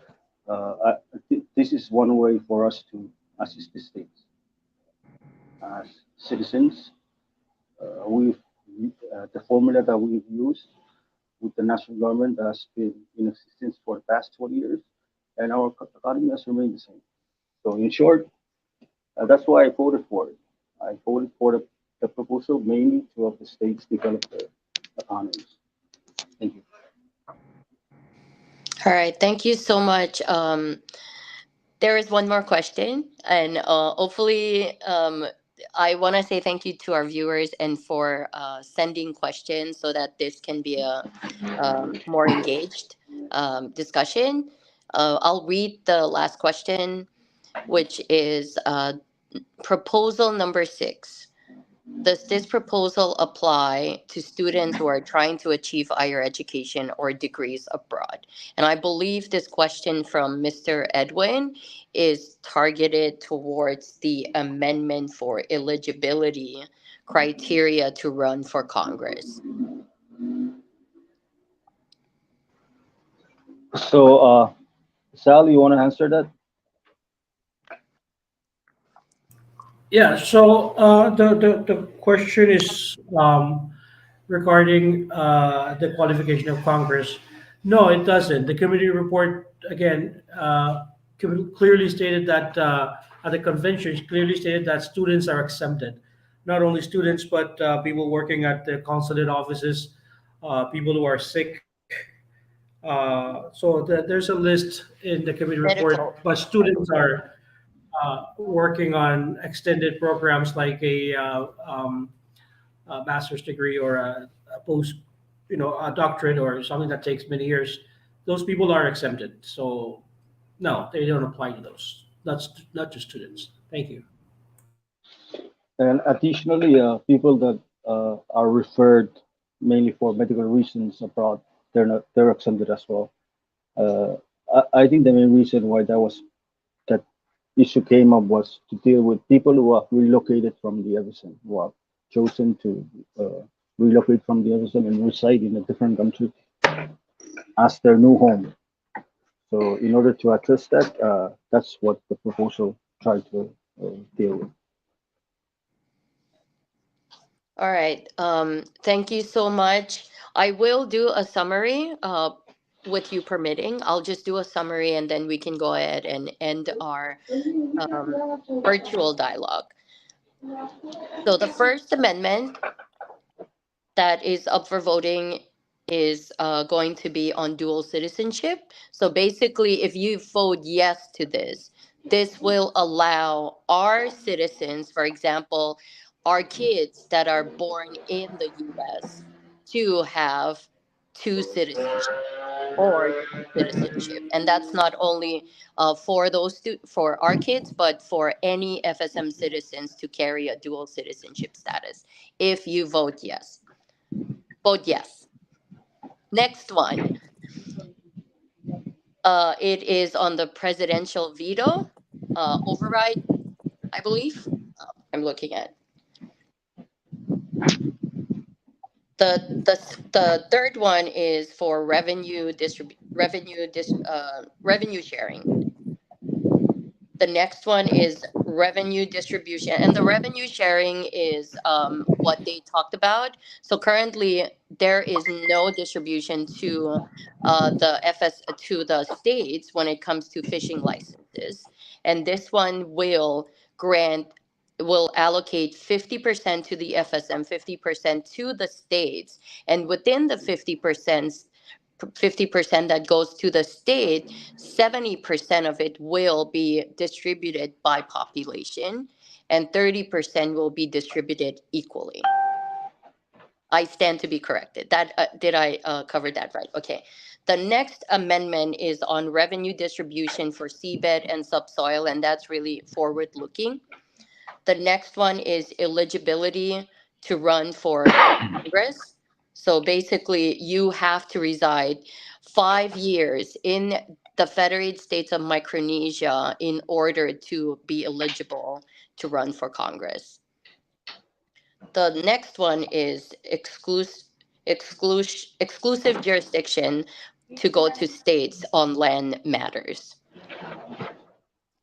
this is one way for us to assist the states as citizens. We've the formula that we've used with the national government has been in existence for the past 20 years, and our economy has remained the same. So in short, that's why I voted for it. I voted for the proposal mainly to help the states develop their economies. Thank you. All right, thank you so much. There is one more question, and hopefully, I want to say thank you to our viewers and for sending questions so that this can be a more engaged discussion. I'll read the last question, which is proposal number 6. Does this proposal apply to students who are trying to achieve higher education or degrees abroad? And I believe this question from Mr. Edwin is targeted towards the amendment for eligibility criteria to run for Congress. So, Sal, you want to answer that? Yeah, so the question is regarding the qualification of Congress. No, it doesn't. The committee report, again, clearly stated that, at the convention, clearly stated that students are exempted. Not only students, but people working at the consulate offices, people who are sick. There's a list in the committee report, Medical. but students are working on extended programs like a master's degree or a post, a doctorate or something that takes many years. Those people are exempted. So no, they don't apply to those. That's not just students. Thank you. And additionally, people that are referred mainly for medical reasons abroad, they're exempted as well. Uh, I think the main reason why that issue came up was to deal with people who are relocated from the FSM, who have chosen to relocate from the FSM and reside in a different country as their new home. So in order to address that, that's what the proposal tried to deal with. All right. Thank you so much. I will do a summary, with you permitting. I'll just do a summary and then we can go ahead and end our um, virtual dialogue. So the First Amendment that is up for voting is going to be on dual citizenship. So basically, if you vote yes to this, this will allow our citizens, for example, our kids that are born in the US, to have two citizenship or dual citizenship. And that's not only for for our kids, but for any FSM citizens to carry a dual citizenship status if you vote yes. Vote yes. Next one. It is on the presidential veto override, I believe. I'm looking at the third one is for revenue sharing. The next one is revenue distribution, and the revenue sharing is what they talked about. So currently, there is no distribution to the states when it comes to fishing licenses, and this one grant will allocate 50% to the FSM, 50% to the states, and within the 50% that goes to the state, 70% of it will be distributed by population, and 30% will be distributed equally. I stand to be corrected. That did I cover that right? Okay. The next amendment is on revenue distribution for seabed and subsoil, and that's really forward looking. The next one is eligibility to run for Congress. So basically, you have to reside 5 years in the Federated States of Micronesia in order to be eligible to run for Congress. The next one is exclusive jurisdiction to go to states on land matters.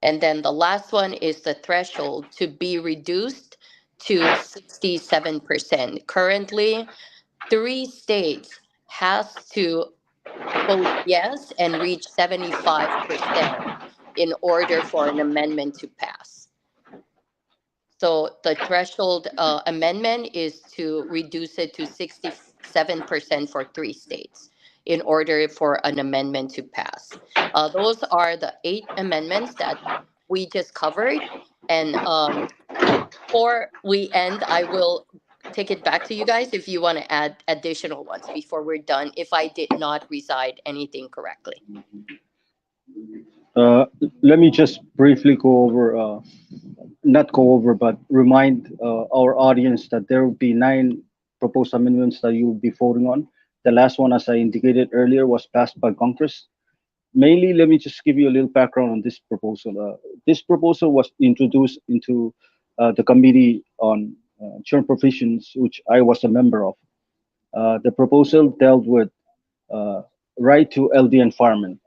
And then the last one is the threshold to be reduced to 67%. Currently, 3 states has to vote yes and reach 75% in order for an amendment to pass. So the threshold amendment is to reduce it to 67% for 3 states in order for an amendment to pass. Those are the 8 amendments that we just covered. And before we end, I will take it back to you guys if you want to add additional ones before we're done, if I did not recite anything correctly. Uh, Let me just briefly go over, not go over, but remind our audience that there will be 9 proposed amendments that you will be voting on. The last one, as I indicated earlier, was passed by Congress. Mainly, let me just give you a little background on this proposal. This proposal was introduced into the Committee on Churn Provisions, which I was a member of. The proposal dealt with uh, right to LDN farming.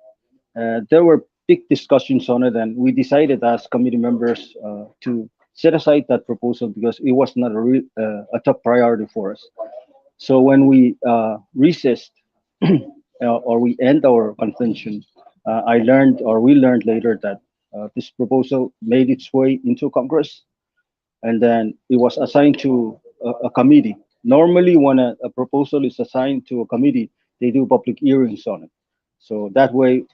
There were big discussions on it, and we decided as committee members to set aside that proposal because it was not a top priority for us. So when we recessed or we end our convention, I learned, or we learned later, that this proposal made its way into Congress, and then it was assigned to a committee. Normally, when a proposal is assigned to a committee, they do public hearings on it. So that way,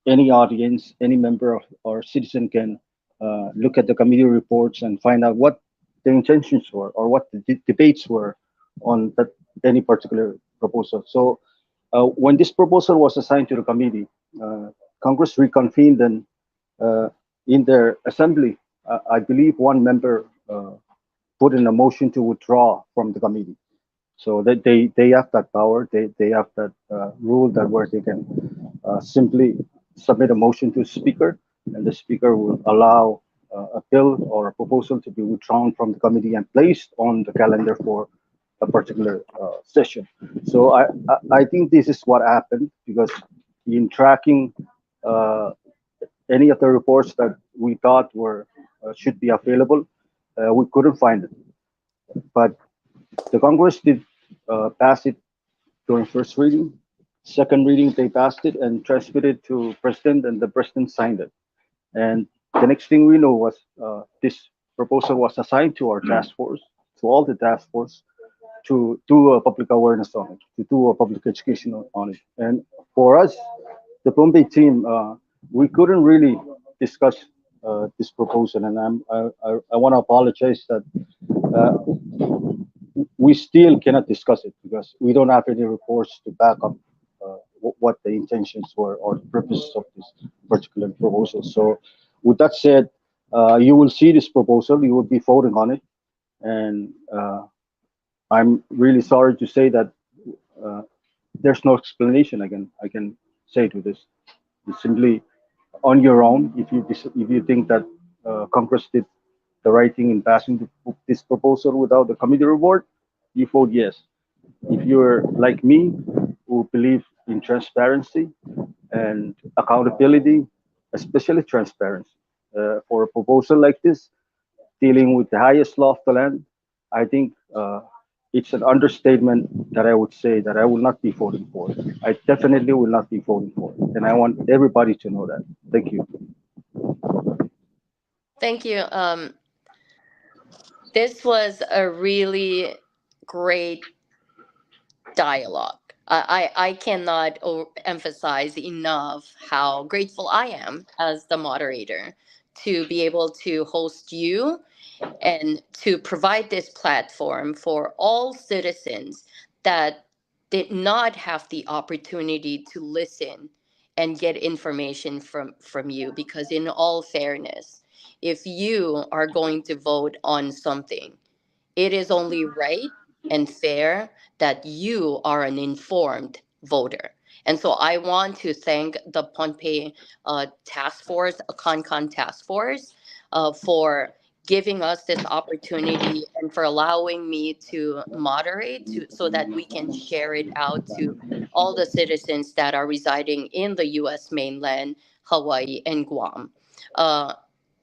any audience, any member of or citizen can look at the committee reports and find out what the intentions were or what the debates were on that any particular proposal. So when this proposal was assigned to the committee, Congress reconvened, and uh, in their assembly, I believe one member put in a motion to withdraw from the committee. So that they have that power, they have that rule that where they can simply submit a motion to the speaker, and the speaker will allow a bill or a proposal to be withdrawn from the committee and placed on the calendar for a particular session. So I think this is what happened, because in tracking uh, any of the reports that we thought were should be available, we couldn't find it. But the Congress did pass it during first reading. Second reading, they passed it and transmitted to president, and the president signed it. And the next thing we know was this proposal was assigned to our task force, to all the task force, to do a public awareness on it, to do a public education on it. And for us, the Bombay team, we couldn't really discuss this proposal, and I want to apologize that uh, we still cannot discuss it because we don't have any reports to back up what the intentions were or the purposes of this particular proposal. So, with that said, you will see this proposal, you will be voting on it, and I'm really sorry to say that uh, there's no explanation I can say to this. It's simply on your own. If you think that Congress did the right thing in passing this proposal without the committee report, you vote yes. If you're like me, who believe in transparency and accountability, especially transparency, for a proposal like this, dealing with the highest law of the land, I think it's an understatement that I would say that I will not be voting for. I definitely will not be voting for it, and I want everybody to know that. Thank you. Thank you. This was a really great dialogue. I cannot emphasize enough how grateful I am as the moderator to be able to host you and to provide this platform for all citizens that did not have the opportunity to listen and get information from you. Because in all fairness, if you are going to vote on something, it is only right and fair that you are an informed voter. And so I want to thank the Pohnpei Task Force, CONCON Task Force, for giving us this opportunity and for allowing me to moderate so that we can share it out to all the citizens that are residing in the U.S. mainland, Hawaii, and Guam. Uh,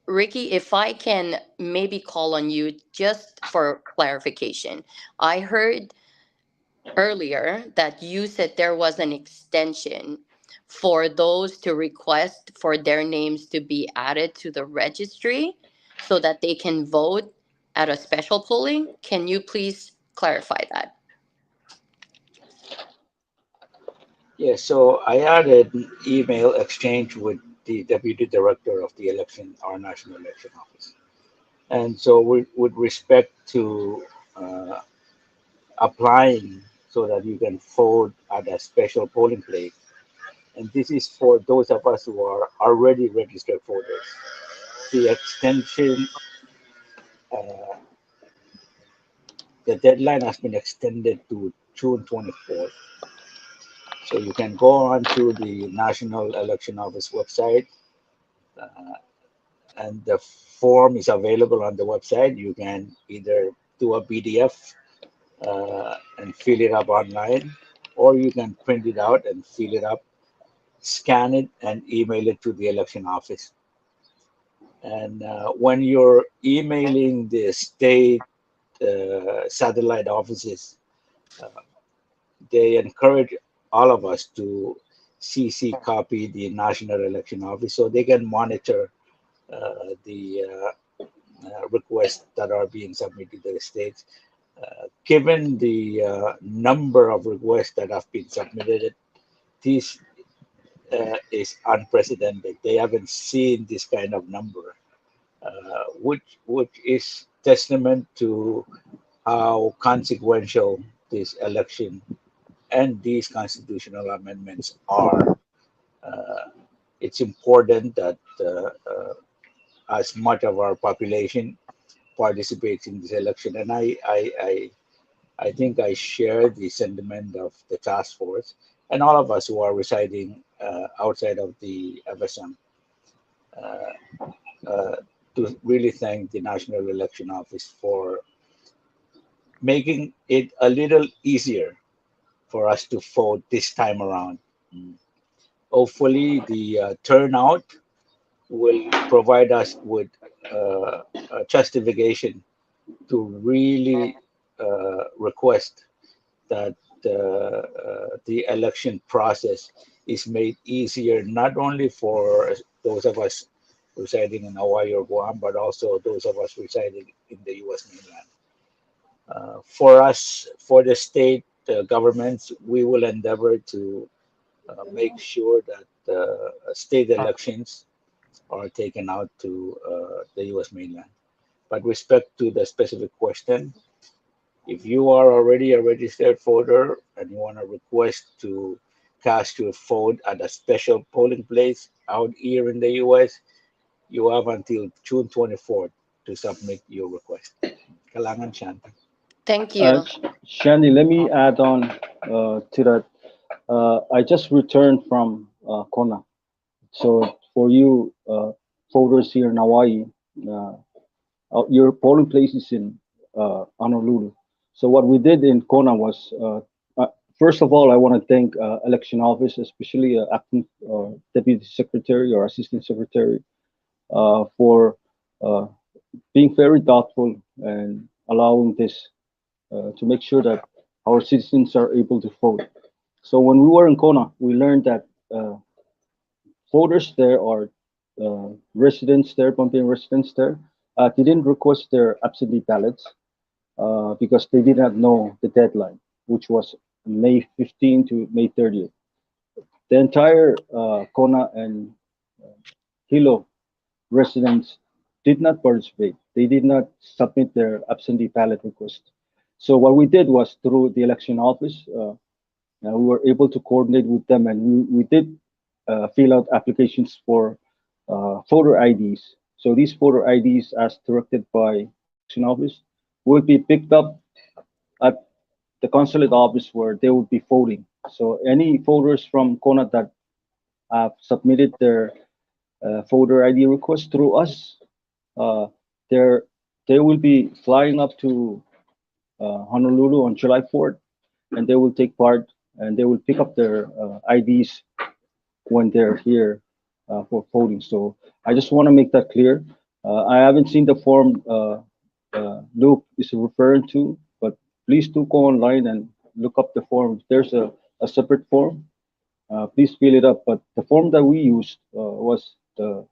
Ricky, if I can maybe call on you just for clarification. I heard earlier that you said there was an extension for those to request for their names to be added to the registry so that they can vote at a special polling. Can you please clarify that? Yeah, so I had an email exchange with the deputy director of the election, our national election office. And so, with respect to applying so that you can vote at a special polling place, and this is for those of us who are already registered voters. The extension, uh, the deadline has been extended to June 24th. So you can go on to the National Election Office website, uh, and the form is available on the website. You can either do a PDF and fill it up online, or you can print it out and fill it up, scan it, and email it to the election office. And when you're emailing the state satellite offices, uh, they encourage all of us to CC copy the National Election Office so they can monitor the requests that are being submitted to the states. Given the number of requests that have been submitted, this is unprecedented. They haven't seen this kind of number, which is testament to how consequential this election and these constitutional amendments are. Uh, it's important that as much of our population participates in this election, and I think I share the sentiment of the task force and all of us who are residing outside of the FSM uh, uh, to really thank the National Election Office for making it a little easier for us to vote this time around. Mm. Hopefully, the turnout will provide us with a justification to really request that the election process is made easier, not only for those of us residing in Hawaii or Guam, but also those of us residing in the U.S. mainland. For us, for the state governments, we will endeavor to make sure that state elections are taken out to the U.S. mainland. But respect to the specific question, if you are already a registered voter and you want to request to cast your vote at a special polling place out here in the U.S., you have until June 24th to submit your request. Kalangan Shanta. Thank Uh, you. Shandy, let me add on to that. I just returned from Kona. So for you voters here in Hawaii, uh, your polling place is in Honolulu. So what we did in Kona was, first of all, I want to thank election office, especially acting deputy secretary or assistant secretary, for uh, being very thoughtful and allowing this to make sure that our citizens are able to vote. So when we were in Kona, we learned that voters there or residents there, Pompeian residents there, they didn't request their absentee ballots because they did not know the deadline, which was May 15 to May 30th. The entire Kona and Hilo residents did not participate. They did not submit their absentee ballot request. So what we did was through the election office, we were able to coordinate with them, and we did fill out applications for voter IDs. So these voter IDs, as directed by the election office, will be picked up at the consulate office where they would be voting. So any voters from Kona that have submitted their voter ID request through us, uh, they're, they will be flying up to Honolulu on July 4th, and they will take part and they will pick up their IDs when they're here for voting. So I just want to make that clear. I haven't seen the form Luke is referring to, but please do go online and look up the form. If there's a separate form, please fill it up. But the form that we used was the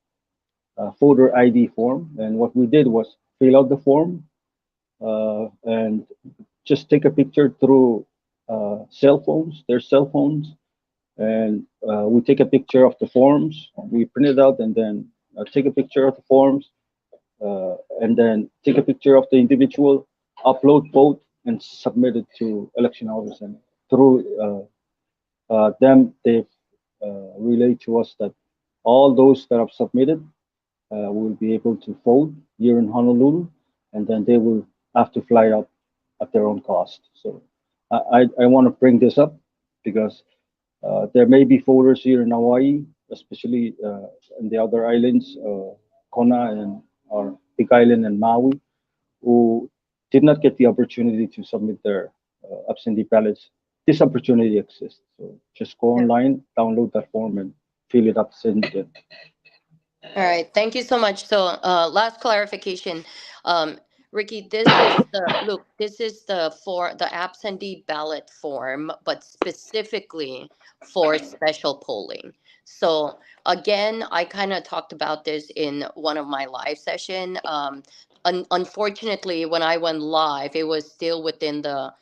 voter ID form. And what we did was fill out the form and just take a picture through cell phones, their cell phones, and we take a picture of the forms. We print it out and then take a picture of the forms, and then take a picture of the individual, upload both, and submit it to election office. And through them, they've relayed to us that all those that have submitted will be able to vote here in Honolulu, and then they will have to fly up at their own cost. So I want to bring this up because there may be voters here in Hawaii, especially in the other islands, Kona and or Big Island and Maui, who did not get the opportunity to submit their absentee ballots. This opportunity exists. So just go Yeah. online, download that form, and fill it up, send it in. All right. Thank you so much. So, last clarification. Um, Ricky, this is the look, this is the for the absentee ballot form, but specifically for special polling. So again, I kind of talked about this in one of my live session. Unfortunately, when I went live, it was still within the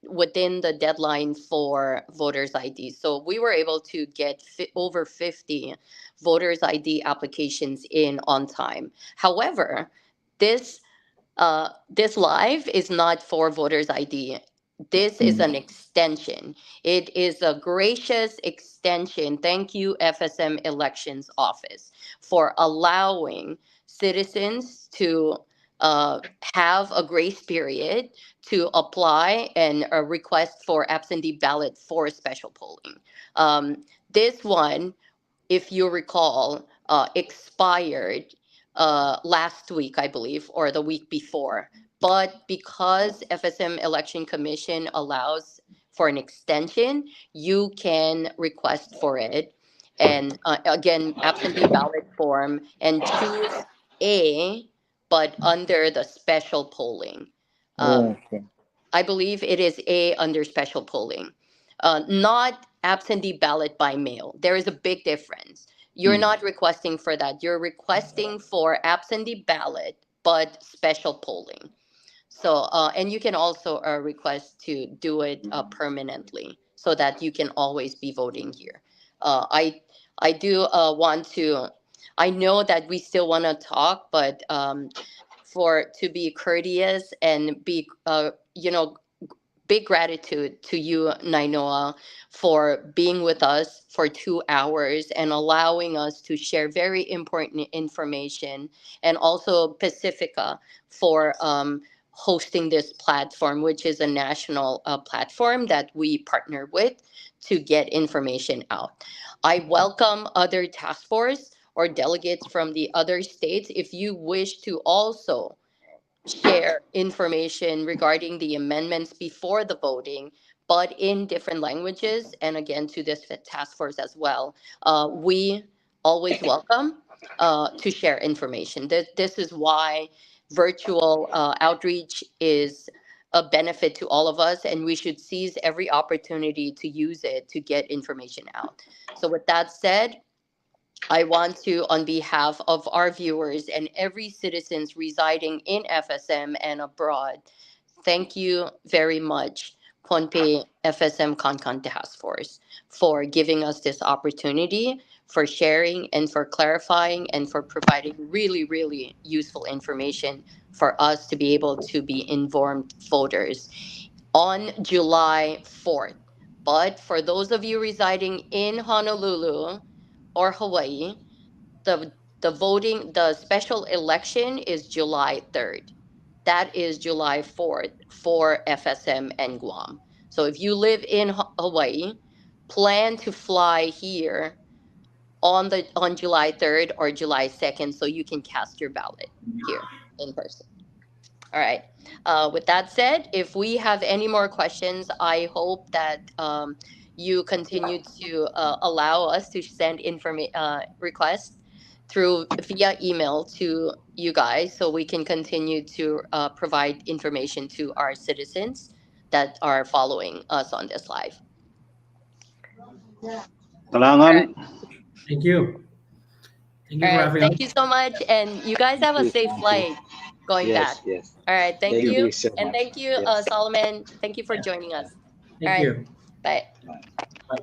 within the deadline for voters ID. So we were able to get over 50 voters ID applications in on time. However, this this live is not for voters ID. This is an extension. It is a gracious extension. Thank you, FSM Elections Office, for allowing citizens to have a grace period to apply and request for absentee ballot for special polling. This one, if you recall, expired last week, I believe, or the week before. But because FSM Election Commission allows for an extension, you can request for it. And again, absentee ballot form and choose A, but under the special polling. Um, Okay. I believe it is A under special polling, not absentee ballot by mail. There is a big difference. You're not requesting for that. You're requesting for absentee ballot, but special polling. So, and you can also request to do it permanently so that you can always be voting here. I do want to. I know that we still want to talk, but for to be courteous and be big gratitude to you, Nainoa, for being with us for 2 hours and allowing us to share very important information, and also Pacifica for hosting this platform, which is a national platform that we partner with to get information out. I welcome other task force or delegates from the other states if you wish to also share information regarding the amendments before the voting, but in different languages, and again to this task force as well. We always welcome to share information. This is why virtual outreach is a benefit to all of us, and we should seize every opportunity to use it to get information out. So, with that said, I want to, on behalf of our viewers and every citizens residing in FSM and abroad, thank you very much, Pohnpei FSM Concon Task Force, for giving us this opportunity, for sharing and for clarifying and for providing really, really useful information for us to be able to be informed voters on July 4th. But for those of you residing in Honolulu or Hawaii, the special election is July 3rd. That is July 4th for FSM and Guam. So if you live in Hawaii, plan to fly here on July 3rd or July 2nd so you can cast your ballot here in person. All right. With that said, if we have any more questions, I hope that you continue to allow us to send requests through via email to you guys, so we can continue to provide information to our citizens that are following us on this live. All right. Kailangan. Thank you. Thank All you for right. having Thank us. you so much, and you guys have Thank a you. safe Thank you. flight going back. Yes, yes. All right. Thank Thank you, you so and much. thank you, Yes. Solomon. Thank you for joining us. All Thank right. you. Bye. Bye. Bye.